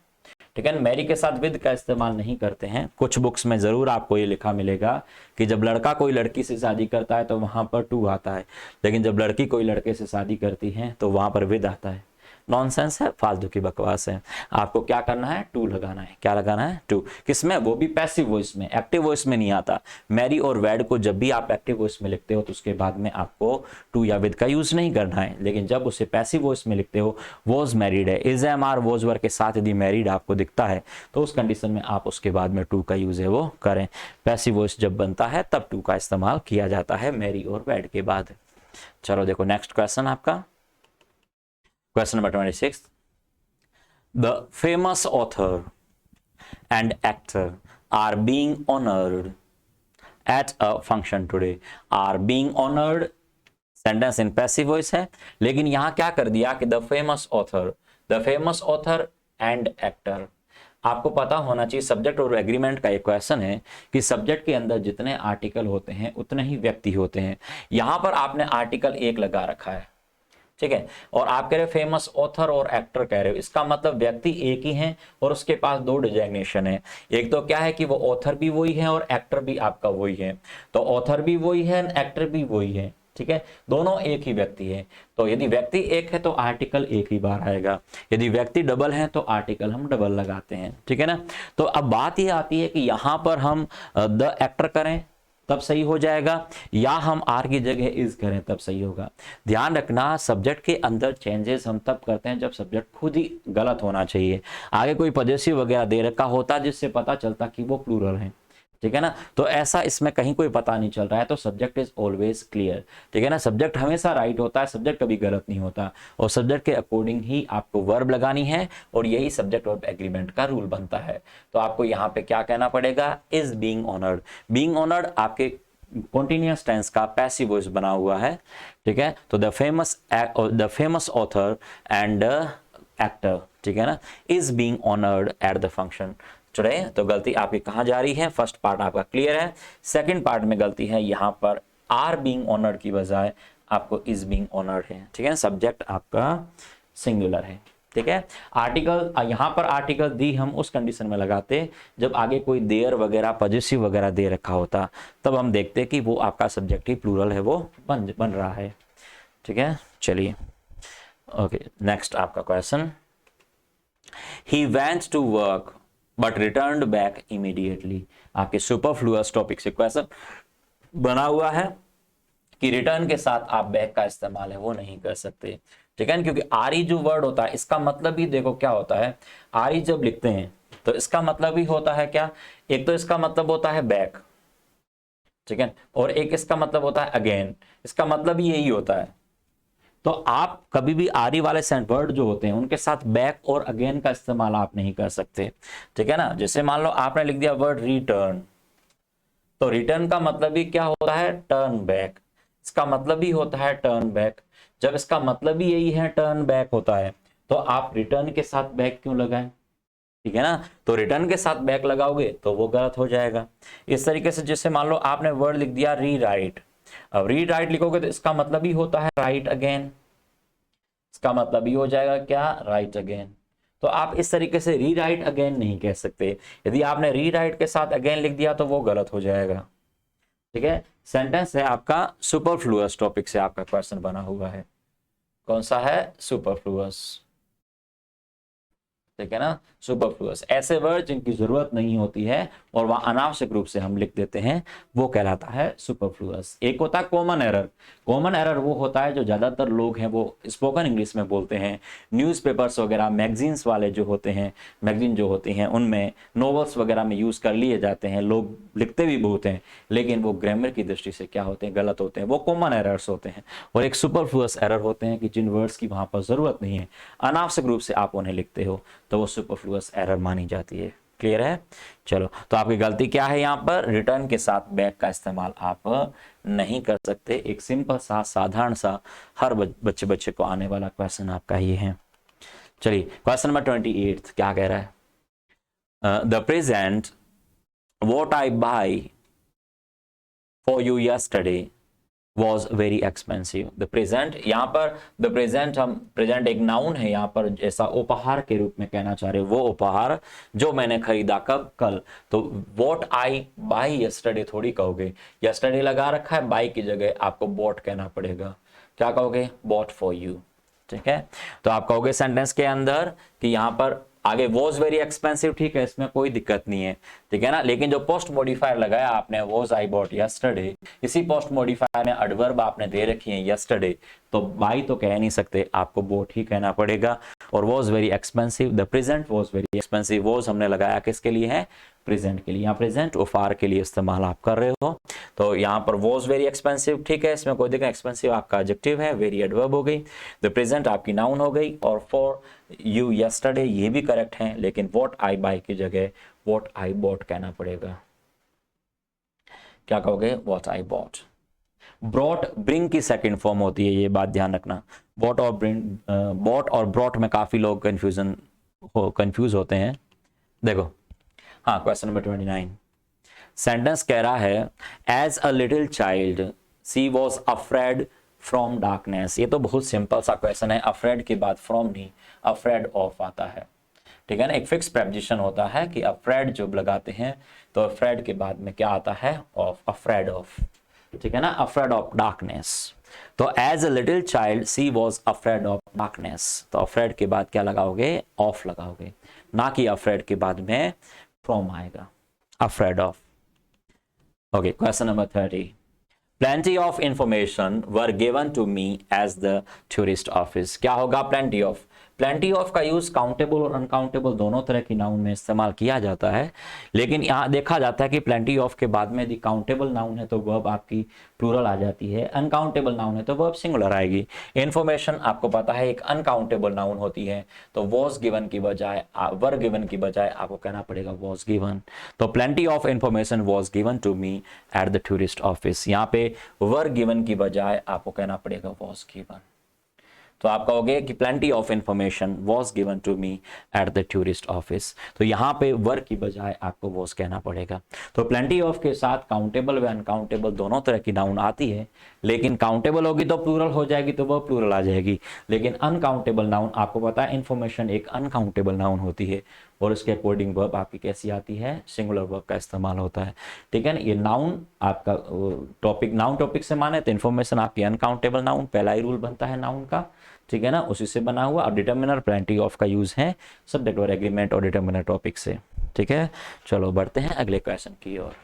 ठीक है। मैरी के साथ विद का इस्तेमाल नहीं करते हैं। कुछ बुक्स में जरूर आपको ये लिखा मिलेगा कि जब लड़का कोई लड़की से शादी करता है तो वहां पर टू आता है, लेकिन जब लड़की कोई लड़के से शादी करती है तो वहां पर विद आता है। नॉनसेंस है, फालतू की बकवास है। आपको क्या करना है? टू लगाना है। क्या लगाना है? टू। किसमें? वो भी पैसिव वॉइस में, एक्टिव वॉइस में नहीं आता। मैरी और वेड को जब भी आप एक्टिव वॉइस में लिखते हो तो उसके बाद में आपको टू या विद का यूज नहीं करना है, लेकिन जब उसे पैसिव वॉइस में लिखते हो, वॉज मैरिड है, is am are was were के साथ यदि मैरिड आपको दिखता है तो उस कंडीशन में आप उसके बाद में टू का यूज है वो करें। पैसिव वॉइस जब बनता है तब टू का इस्तेमाल किया जाता है मैरी और वेड के बाद। चलो देखो नेक्स्ट क्वेश्चन आपका, Question number 26. The famous author and actor are being honored at a function today. Are being honored sentence in passive voice है, लेकिन यहां क्या कर दिया कि the famous author and actor। आपको पता होना चाहिए सब्जेक्ट और एग्रीमेंट का एक क्वेश्चन है कि सब्जेक्ट के अंदर जितने आर्टिकल होते हैं उतने ही व्यक्ति होते हैं। यहां पर आपने आर्टिकल एक लगा रखा है, ठीक है। और आप कह रहे हो फेमस ऑथर और एक्टर कह रहे हो, इसका मतलब व्यक्ति एक ही है और उसके पास दो डिजिग्नेशन है। एक तो क्या है कि वो ऑथर भी वही है और एक्टर भी आपका वही है, तो ऑथर भी वही है, एक्टर भी वही है, ठीक है, दोनों एक ही व्यक्ति है। तो यदि व्यक्ति एक है तो आर्टिकल एक ही बार आएगा, यदि व्यक्ति डबल है तो आर्टिकल हम डबल लगाते हैं, ठीक है ना। तो अब बात ये आती है कि यहां पर हम द एक्टर करें तब सही हो जाएगा, या हम आर की जगह इज करें तब सही होगा। ध्यान रखना सब्जेक्ट के अंदर चेंजेस हम तब करते हैं जब सब्जेक्ट खुद ही गलत होना चाहिए, आगे कोई पॉजेसिव वगैरह दे रखा होता जिससे पता चलता कि वो प्लूरल है, ठीक है ना। तो ऐसा इसमें कहीं कोई पता नहीं चल रहा है, तो सब्जेक्ट इज ऑलवेज क्लियर, ठीक है ना। सब्जेक्ट हमेशा राइट होता है, सब्जेक्ट कभी गलत नहीं होता, और सब्जेक्ट के अकॉर्डिंग ही आपको वर्ब लगानी है, और यही सब्जेक्ट वर्ब एग्रीमेंट का रूल बनता है। तो आपको यहाँ पे क्या कहना पड़ेगा, is being honoured. Being honoured आपके कॉन्टिन्यूअस टेंस का पैसिव वॉइस बना हुआ है, ठीक है। तो the famous author and actor, ठीक है ना, is being honoured at the function today. तो गलती आपकी कहां जा रही है, फर्स्ट पार्ट आपका क्लियर है। सेकंड पार्ट में गलती है, यहां पर आर बीइंग ऑनर्ड की बजाय आपको इज बीइंग ऑनर्ड है, ठीक है। सब्जेक्ट आपका सिंगुलर है, ठीक है। आर्टिकल यहां पर आर्टिकल दी हम उस कंडीशन में लगाते जब आगे कोई देयर वगैरह पॉजेसिव वगैरह दे रखा होता, तब हम देखते कि वो आपका सब्जेक्ट ही प्लूरल है, वो बन रहा है, ठीक है। चलिए ओके, नेक्स्ट आपका question, he went to work but returned back immediately. आपके सुपरफ्लुअस टॉपिक से क्वेश्चन बना हुआ है कि रिटर्न के साथ आप बैक का इस्तेमाल है वो नहीं कर सकते, ठीक है, क्योंकि आरी जो वर्ड होता है इसका मतलब ही देखो क्या होता है, आरी जब लिखते हैं तो इसका मतलब ही होता है क्या, एक तो इसका मतलब होता है बैक, ठीक है, और एक इसका मतलब होता है अगेन, इसका मतलब ही यही होता है। तो आप कभी भी आरी वाले वर्ड जो होते हैं उनके साथ बैक और अगेन का इस्तेमाल आप नहीं कर सकते, ठीक है ना। जैसे मान लो आपने लिख दिया वर्ड रिटर्न, तो रिटर्न का मतलब ही क्या होता है, टर्न बैक, इसका मतलब ही होता है टर्न बैक। जब इसका मतलब ही यही है टर्न बैक होता है, तो आप रिटर्न के साथ बैक क्यों लगाएं, ठीक है ना। तो रिटर्न के साथ बैक लगाओगे तो वो गलत हो जाएगा। इस तरीके से जैसे मान लो आपने वर्ड लिख दिया रीराइट, अब रीराइट लिखोगे तो इसका मतलब ही होता है राइट अगेन, इसका मतलब ही हो जाएगा क्या, राइट अगेन। तो आप इस तरीके से रीराइट अगेन नहीं कह सकते, यदि आपने रीराइट के साथ अगेन लिख दिया तो वो गलत हो जाएगा, ठीक है। सेंटेंस है आपका सुपरफ्लुअस टॉपिक से आपका क्वेश्चन बना हुआ है, कौन सा है, सुपरफ्लुअस, ठीक है ना। सुपरफ्लुअस ऐसे वर्ड जिनकी जरूरत नहीं होती है और वह अनावश्यक रूप से हम लिख देते हैं, वो कहलाता है सुपरफ्लुअस। एक होता है कॉमन एरर, कॉमन एरर वो होता है जो ज्यादातर लोग हैं वो स्पोकन इंग्लिश में बोलते हैं, न्यूज़पेपर्स वगैरह मैगजीन्स वाले जो होते हैं, मैगजीन जो होती हैं उनमें, नॉवेल्स वगैरह में यूज कर लिए जाते हैं, लोग लिखते भी बहुत हैं लेकिन वो ग्रामर की दृष्टि से क्या होते हैं, गलत होते हैं, वो कॉमन एरर्स होते हैं। और एक सुपरफ्लुअस एरर होते हैं कि जिन वर्ड्स की वहां पर जरूरत नहीं है, अनावश्यक रूप से आप उन्हें लिखते हो, तो वो सुपरफ्लुअस एरर मानी जाती है। क्लियर है। चलो, तो आपकी गलती क्या है, यहां पर रिटर्न के साथ बैक का इस्तेमाल आप नहीं कर सकते। एक सिंपल सा साधारण सा हर बच्चे को आने वाला क्वेश्चन आपका ये है। चलिए क्वेश्चन नंबर 28 क्या कह रहा है, the present what I buy for you yesterday was very expensive। the present, यहाँ पर the present हम present एक नाउन है, यहाँ पर जैसा उपहार के रूप में कहना चाह रहे हो, वो उपहार जो मैंने खरीदा कब, कल। तो what I buy yesterday थोड़ी कहोगे, yesterday लगा रखा है, buy की जगह आपको bought कहना पड़ेगा। क्या कहोगे, bought for you, ठीक है। तो आप कहोगे सेंटेंस के अंदर कि यहाँ पर आगे वॉज वेरी एक्सपेंसिव, ठीक है, इसमें कोई दिक्कत नहीं है, ठीक है ना। लेकिन जो पोस्ट मॉडिफायर लगाया आपने वॉज आई बॉट यस्टरडे, इसी पोस्ट मॉडिफायर में एडवर्ब आपने दे रखी है यस्टरडे, तो बाई तो कह नहीं सकते, आपको बोट ही कहना पड़ेगा। और was very expensive, the present was very expensive, was हमने लगाया किसके लिए है, प्रेजेंट के लिए। यहाँ प्रेजेंट उपहार के लिए इस्तेमाल आप कर रहे हो, तो यहाँ पर वॉज वेरी एक्सपेंसिव, ठीक है, इसमें कोई दिक्कत, एक्सपेंसिव आपका एडजेक्टिव है, वेरी एडवर्ब हो गई, द प्रेजेंट आपकी नाउन हो गई, और फॉर यू यस्टरडे ये भी करेक्ट है, लेकिन व्हाट आई बाय की जगह व्हाट आई बॉट कहना पड़ेगा। क्या कहोगे, what I bought. Brought bring की सेकंड फॉर्म होती है, ये बात ध्यान रखना। बॉट और ब्रिंग, बॉट और ब्रॉट में काफी लोग कंफ्यूज होते हैं। देखो हाँ, क्वेश्चन नंबर 29 सेंटेंस कह रहा है, as a little child she was afraid from darkness. ये तो बहुत सिंपल सा क्वेश्चन है, अफ्रेड के बाद फ्रॉम नहीं, अफ्रेड ऑफ आता है, ठीक है ना। एक फिक्स प्रेपोजिशन होता है कि अफ्रेड जब लगाते हैं तो अफ्रेड के बाद में क्या आता है, ऑफ, अफ्रेड ऑफ, ठीक है ना, अफ्रेड ऑफ डार्कनेस। तो as a little child she was afraid of darkness, तो अफ्रेड के बाद क्या लगाओगे, ऑफ लगाओगे, ना कि अफ्रेड के बाद में फ्रॉम आएगा, afraid of. Okay, question number 30, plenty of information were given to me as the tourist office। क्या होगा plenty of, plenty of का यूज काउंटेबल और अनकाउंटेबल दोनों तरह की नाउन में इस्तेमाल किया जाता है, लेकिन यहाँ देखा जाता है कि plenty of के बाद में यदि काउंटेबल नाउन है तो वर्ब आपकी प्लूरल आ जाती है, अनकाउंटेबल नाउन है तो वर्ब सिंगुलर आएगी। इंफॉर्मेशन आपको पता है एक अनकाउंटेबल नाउन होती है, तो was given की बजाय, were given की बजाय आपको कहना पड़ेगा was given। तो plenty of information was given to me at the tourist office, यहाँ पे were given की बजाय आपको कहना पड़ेगा was given। तो आप कहोगे कि plenty of information was given to me at the tourist office, तो यहाँ पे were की बजाय आपको was कहना पड़ेगा। तो plenty of के साथ काउंटेबल व अनकाउंटेबल दोनों तरह की नाउन आती है, लेकिन काउंटेबल होगी तो प्लूरल हो जाएगी, तो वह प्लूरल आ जाएगी। लेकिन अनकाउंटेबल नाउन आपको पता है इंफॉर्मेशन एक अनकाउंटेबल नाउन होती है और उसके अकॉर्डिंग वर्ब आपकी कैसी आती है, सिंगुलर वर्ब का इस्तेमाल होता है, ठीक है ना। ये नाउन आपका टॉपिक, नाउन टॉपिक से माने तो इन्फॉर्मेशन आपकी अनकाउंटेबल नाउन, पहला ही रूल बनता है नाउन का, ठीक है ना, उसी से बना हुआ। अब डिटर्मिनर प्लेंटी ऑफ का यूज है सब्जेक्ट और एग्रीमेंट और डिटर्मिनर टॉपिक से, ठीक है। चलो बढ़ते हैं अगले क्वेश्चन की ओर।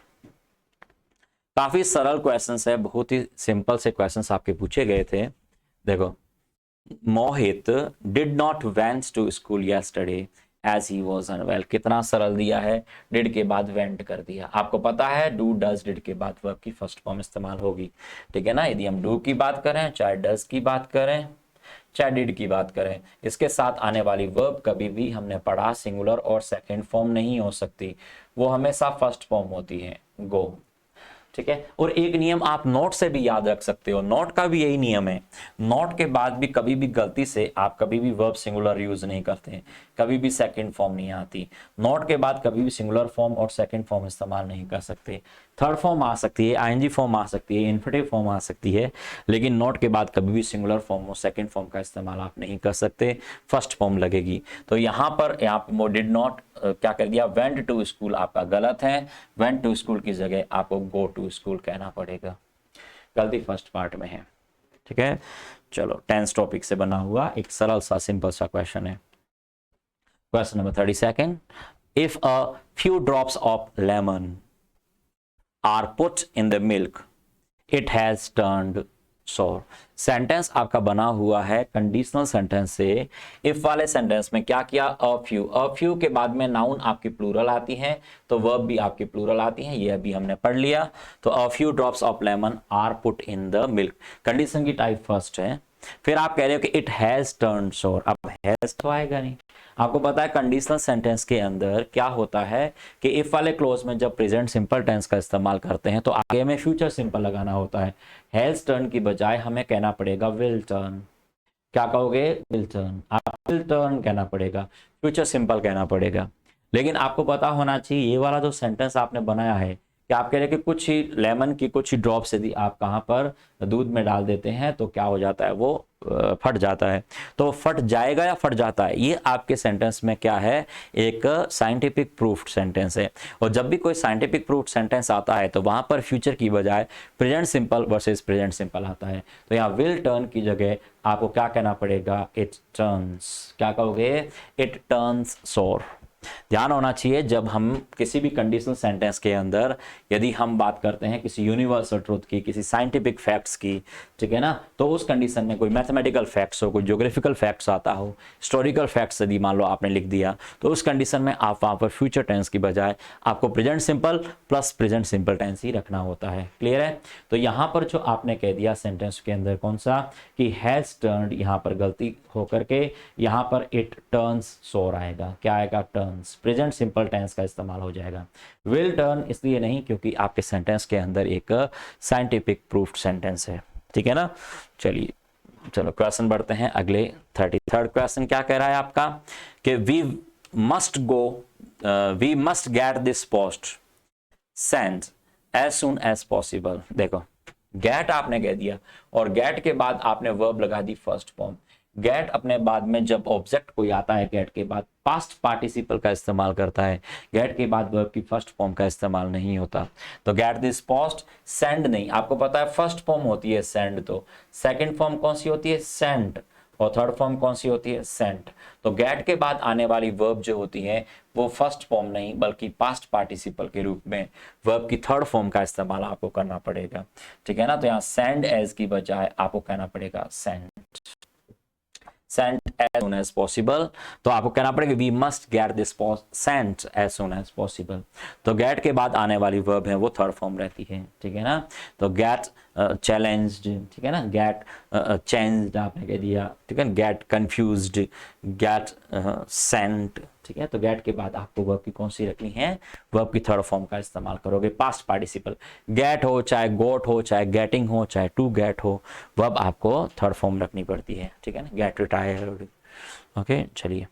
काफी सरल क्वेश्चंस है, बहुत ही सिंपल से क्वेश्चंस आपके पूछे गए थे। देखो, Mohit did not went to school yesterday as he was unwell, कितना सरल दिया है, डिड के बाद वेंट कर दिया। आपको पता है डू डज डिड के बाद वर्ब की फर्स्ट फॉर्म इस्तेमाल होगी, ठीक है ना। यदि हम डू की बात करें, चाहे डज की बात करें, चाहे डिड की बात करें, इसके साथ आने वाली वर्ब कभी भी हमने पढ़ा सिंगुलर और सेकंड फॉर्म नहीं हो सकती, वो हमेशा फर्स्ट फॉर्म होती है, गो, ठीक है। और एक नियम आप नॉट से भी याद रख सकते हो, नॉट का भी यही नियम है, नॉट के बाद भी कभी भी गलती से आप कभी भी वर्ब सिंगुलर यूज नहीं करते, कभी भी सेकंड फॉर्म नहीं आती, नॉट के बाद कभी भी सिंगुलर फॉर्म और सेकंड फॉर्म इस्तेमाल नहीं कर सकते। थर्ड फॉर्म आ सकती है, आईएनजी फॉर्म आ सकती है, इन्फिनेटिव फॉर्म आ सकती है, लेकिन नॉट के बाद कभी भी सिंगुलर फॉर्म और सेकंड फॉर्म का इस्तेमाल आप नहीं कर सकते, फर्स्ट फॉर्म लगेगी। तो यहाँ पर डिड नॉट क्या कर दिया, वेंट टू स्कूल आपका गलत है, वेंट टू स्कूल की जगह आपको गो टू स्कूल कहना पड़ेगा, गलती फर्स्ट पार्ट में है, ठीक है। चलो, टेंस टॉपिक से बना हुआ एक सरल सा सिंपल सा क्वेश्चन है। Question number 32, if a few drops of lemon are put in the milk it has turned sour. Sentence आपका बना हुआ है कंडीशनल सेंटेंस से। इफ वाले सेंटेंस में क्या किया, अ फ्यू के बाद में नाउन आपकी प्लूरल आती है तो वर्ब भी आपकी प्लूरल आती है, ये अभी हमने पढ़ लिया। तो a few drops of lemon are put in the milk, condition की टाइप फर्स्ट है। फिर आप कह रहे हो कि इट हैज टर्न्ड सोर, अब हैज तो आएगा नहीं। आपको पता है कंडीशनल सेंटेंस के अंदर क्या होता है कि इफ वाले क्लोज में जब प्रेजेंट सिंपल टेंस का इस्तेमाल करते हैं तो आगे में फ्यूचर सिंपल लगाना होता है। हैज टर्न की बजाय हमें कहना पड़ेगा विल टर्न। क्या कहोगे, विल टर्न, आप विल टर्न कहना पड़ेगा, फ्यूचर सिंपल कहना पड़ेगा। लेकिन आपको पता होना चाहिए ये वाला जो सेंटेंस आपने बनाया है कि आप कह रहे हैं कि कुछ ही लेमन की कुछ ही ड्रॉप्स यदि आप कहाँ पर दूध में डाल देते हैं तो क्या हो जाता है, वो फट जाता है। तो फट जाएगा या फट जाता है, ये आपके सेंटेंस में क्या है, एक साइंटिफिक प्रूफ्ड सेंटेंस है। और जब भी कोई साइंटिफिक प्रूफ्ड सेंटेंस आता है तो वहां पर फ्यूचर की बजाय present simple versus present simple आता है। तो यहाँ विल टर्न की जगह आपको क्या कहना पड़ेगा, इट टर्न्स। क्या कहोगे, इट टर्न्स सोर। ध्यान होना चाहिए जब हम किसी भी कंडीशनल सेंटेंस के अंदर यदि हम बात करते हैं किसी यूनिवर्सल ट्रूथ की, किसी साइंटिफिक फैक्ट्स की, ठीक है ना, तो उस कंडीशन में कोई मैथमेटिकल फैक्ट्स हो, कोई ज्योग्राफिकल फैक्ट्स आता हो, हिस्टोरिकल फैक्ट्स यदि मान लो आपने लिख दिया, तो उस कंडीशन में आप वहां पर फ्यूचर टेंस की बजाय आपको present simple plus present simple tense ही रखना होता है। क्लियर है। तो यहाँ पर जो आपने कह दिया सेंटेंस के अंदर कौन सा, कि हैज टर्न्ड, यहाँ पर गलती होकर के यहाँ पर इट टर्न्स सोर आएगा। क्या आएगा, टर्न, प्रेजेंट सिंपल टेंस का इस्तेमाल हो जाएगा। विल टर्न इसलिए नहीं क्योंकि आपके सेंटेंस के अंदर एक साइंटिफिक प्रूफ्ड सेंटेंस है, ठीक है ना। चलिए, चलो क्वेश्चन बढ़ते हैं अगले। 33rd क्वेश्चन क्या कह रहा है आपका, कि we must get this post send as soon as possible. देखो, गेट आपने कह दिया और गेट के बाद आपने वर्ब लगा दी फर्स्ट फॉर्म। गेट अपने बाद में जब ऑब्जेक्ट कोई आता है गेट के बाद पास्ट पार्टिसिपल का इस्तेमाल करता है, गेट के बाद वर्ब की फर्स्ट फॉर्म का इस्तेमाल नहीं होता। तो गेट दिस पोस्ट, सेंड नहीं, आपको पता है फर्स्ट फॉर्म होती है सेंड, तो सेकंड फॉर्म कौन सी होती है सेंड, और थर्ड फॉर्म कौन सी होती है सेंट। तो गेट के बाद आने वाली वर्ब जो होती है वो फर्स्ट फॉर्म नहीं बल्कि पास्ट पार्टिसिपल के रूप में वर्ब की थर्ड फॉर्म का इस्तेमाल आपको करना पड़ेगा, ठीक है ना। तो यहाँ सेंड एज की बजाय आपको कहना पड़ेगा Saint, sent as soon as possible। तो आपको कहना पड़ेगा we must get this post sent as soon as possible। तो get के बाद आने वाली verb है वो थर्ड फॉर्म रहती है, ठीक है ना। तो get challenged, ठीक है ना, get changed आपने कह दिया, ठीक है, get confused, get sent, ठीक है। तो get के बाद आपको verb की कौन सी रखनी है, verb की थर्ड फॉर्म का इस्तेमाल करोगे, पास्ट पार्टिसिपल। get हो चाहे got हो चाहे getting हो चाहे to get हो, verb आपको थर्ड फॉर्म रखनी पड़ती है, ठीक है ना। get retired, okay. चलिए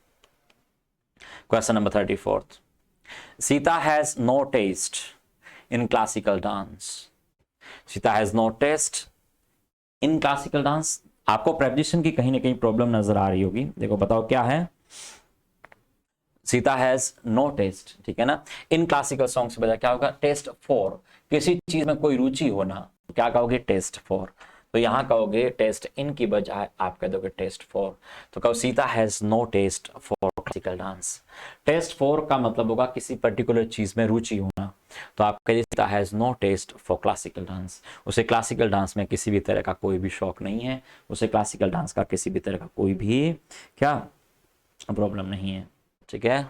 question number 34। Sita has no taste in classical dance. Sita has no taste in classical dance. आपको प्रेपोजिशन की कहीं ना कहीं प्रॉब्लम नजर आ रही होगी, देखो बताओ क्या है। सीता हैज नो टेस्ट, ठीक है ना। इन क्लासिकल सॉन्ग से बजाय क्या होगा, टेस्ट फॉर, किसी चीज में कोई रुचि होना, क्या कहोगे टेस्ट फॉर। तो यहां कहोगे टेस्ट इन की बजाय आप कह दोगे टेस्ट फॉर। तो कहो Sita has no taste for classical dance. Taste for का मतलब होगा किसी पर्टिकुलर चीज में रुचि होना, तो आप कहिए Sita has no taste for classical dance. उसे क्लासिकल डांस में किसी भी तरह का कोई भी शौक नहीं है, उसे क्लासिकल डांस का किसी भी तरह का कोई भी क्या प्रॉब्लम नहीं है, ठीक है।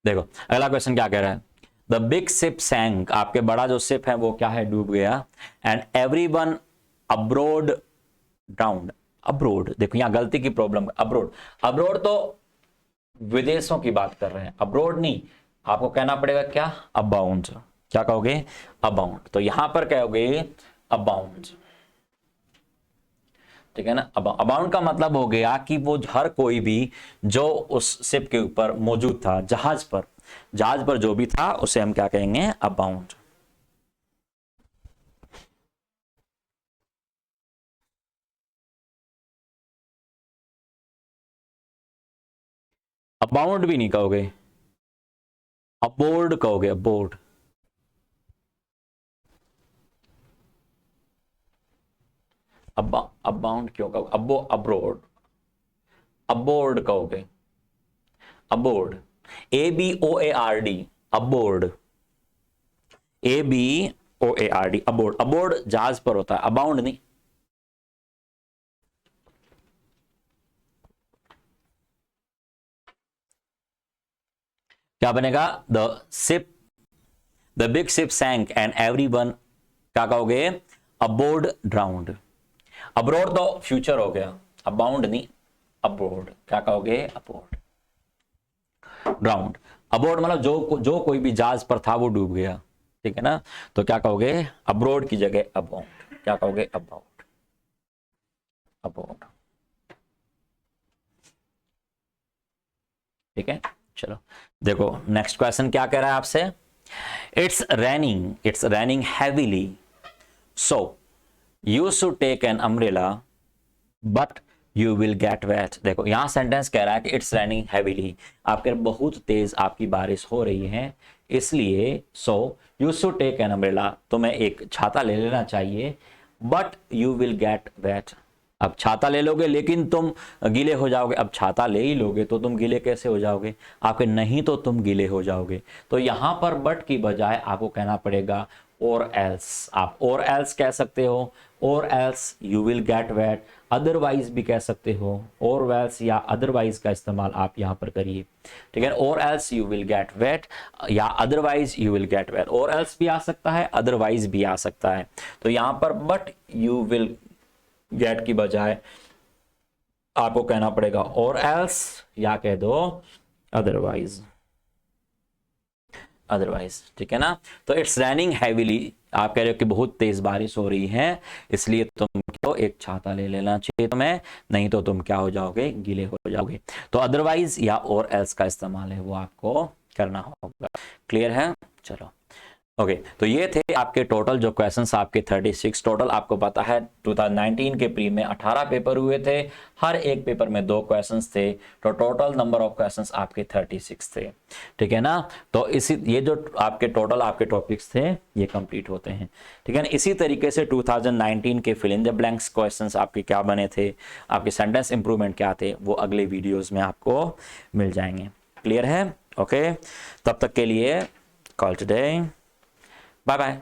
देखो अगला क्वेश्चन क्या कह रहा है, द बिग शिप सैंक, आपके बड़ा जो शिप है वो क्या है, डूब गया। And everyone abroad drowned. Abroad, देखो यहां गलती की प्रॉब्लम, अब्रोड, अब्रोड तो विदेशों की बात कर रहे हैं, अब्रोड नहीं, आपको कहना पड़ेगा क्या, अबाउंड। क्या कहोगे, अबाउंड। तो यहां पर कहोगे अबाउंड, ठीक है ना। अबाउंड का मतलब हो गया कि वो हर कोई भी जो उस शिप के ऊपर मौजूद था, जहाज पर जो भी था उसे हम क्या कहेंगे, अबाउंड। अबाउंड भी नहीं कहोगे, अबोर्ड कहोगे, अबोर्ड। अबाउंड क्यों कहोगे, अब्रोड, अबोर्ड कहोगे, aboard, ABOARD, aboard, ABOARD, aboard. Aboard जहाज पर होता है, अबाउंड नहीं। क्या बनेगा, the big ship sank and everyone, क्या कहोगे, अबोर्ड ड्राउंड। अब्रोड तो फ्यूचर हो गया, अबाउंड नहीं, अबोर्ड। क्या कहोगे, अबोर्ड, ड्राउंड। अबोर्ड मतलब जो कोई भी जहाज पर था वो डूब गया, ठीक है ना। तो क्या कहोगे, अब्रोड की जगह अबाउंड। क्या कहोगे, अबाउंड, अबोर्ड, ठीक है। चलो देखो नेक्स्ट क्वेश्चन क्या कह रहा है आपसे, it's raining heavily, so you should take an umbrella but you will get wet. देखो यहां सेंटेंस कह रहा है कि इट्स रेनिंग हैवीली, आपके बहुत तेज आपकी बारिश हो रही है, इसलिए so you should take an umbrella, तुम्हें एक छाता ले लेना चाहिए, but you will get wet. अब छाता ले लोगे लेकिन तुम गीले हो जाओगे, अब छाता ले ही लोगे तो तुम गीले कैसे हो जाओगे, आपके नहीं तो तुम गीले हो जाओगे। तो यहां पर बट की बजाय आपको कहना पड़ेगा और एल्स। आप और एल्स कह सकते हो, और else you will get wet, otherwise भी कह सकते हो, और एल्स या अदरवाइज का इस्तेमाल आप यहां पर करिए, ठीक है। और else you will get wet या otherwise you will get wet, और एल्स भी आ सकता है, अदरवाइज भी आ सकता है। तो यहां पर बट यू विल गेट की बजाय आपको कहना पड़ेगा और एल्स या कह दो अदरवाइज। अदरवाइज, ठीक है ना। तो इट्स रैनिंग हैवीली, आप कह रहे हो कि बहुत तेज बारिश हो रही है, इसलिए तुम क्यों एक छाता ले लेना चाहिए तुम्हें, नहीं तो तुम क्या हो जाओगे, गीले हो जाओगे। तो अदरवाइज या और एल्स का इस्तेमाल है वो आपको करना होगा। क्लियर है? चलो ओके तो ये थे आपके टोटल जो क्वेश्चंस आपके 36 टोटल। आपको पता है 2019 के प्री में 18 पेपर हुए थे, हर एक पेपर में 2 क्वेश्चंस थे, तो टोटल नंबर ऑफ क्वेश्चंस आपके 36 थे, ठीक है ना। तो इसी ये जो आपके टोटल आपके टॉपिक्स थे ये कंप्लीट होते हैं, ठीक है ना। इसी तरीके से 2019 के fill in the blanks questions आपके क्या बने थे, आपके सेंटेंस इंप्रूवमेंट क्या थे, वो अगले वीडियोज में आपको मिल जाएंगे। क्लियर है? ओके तब तक के लिए कॉल टुडे, बाय बाय।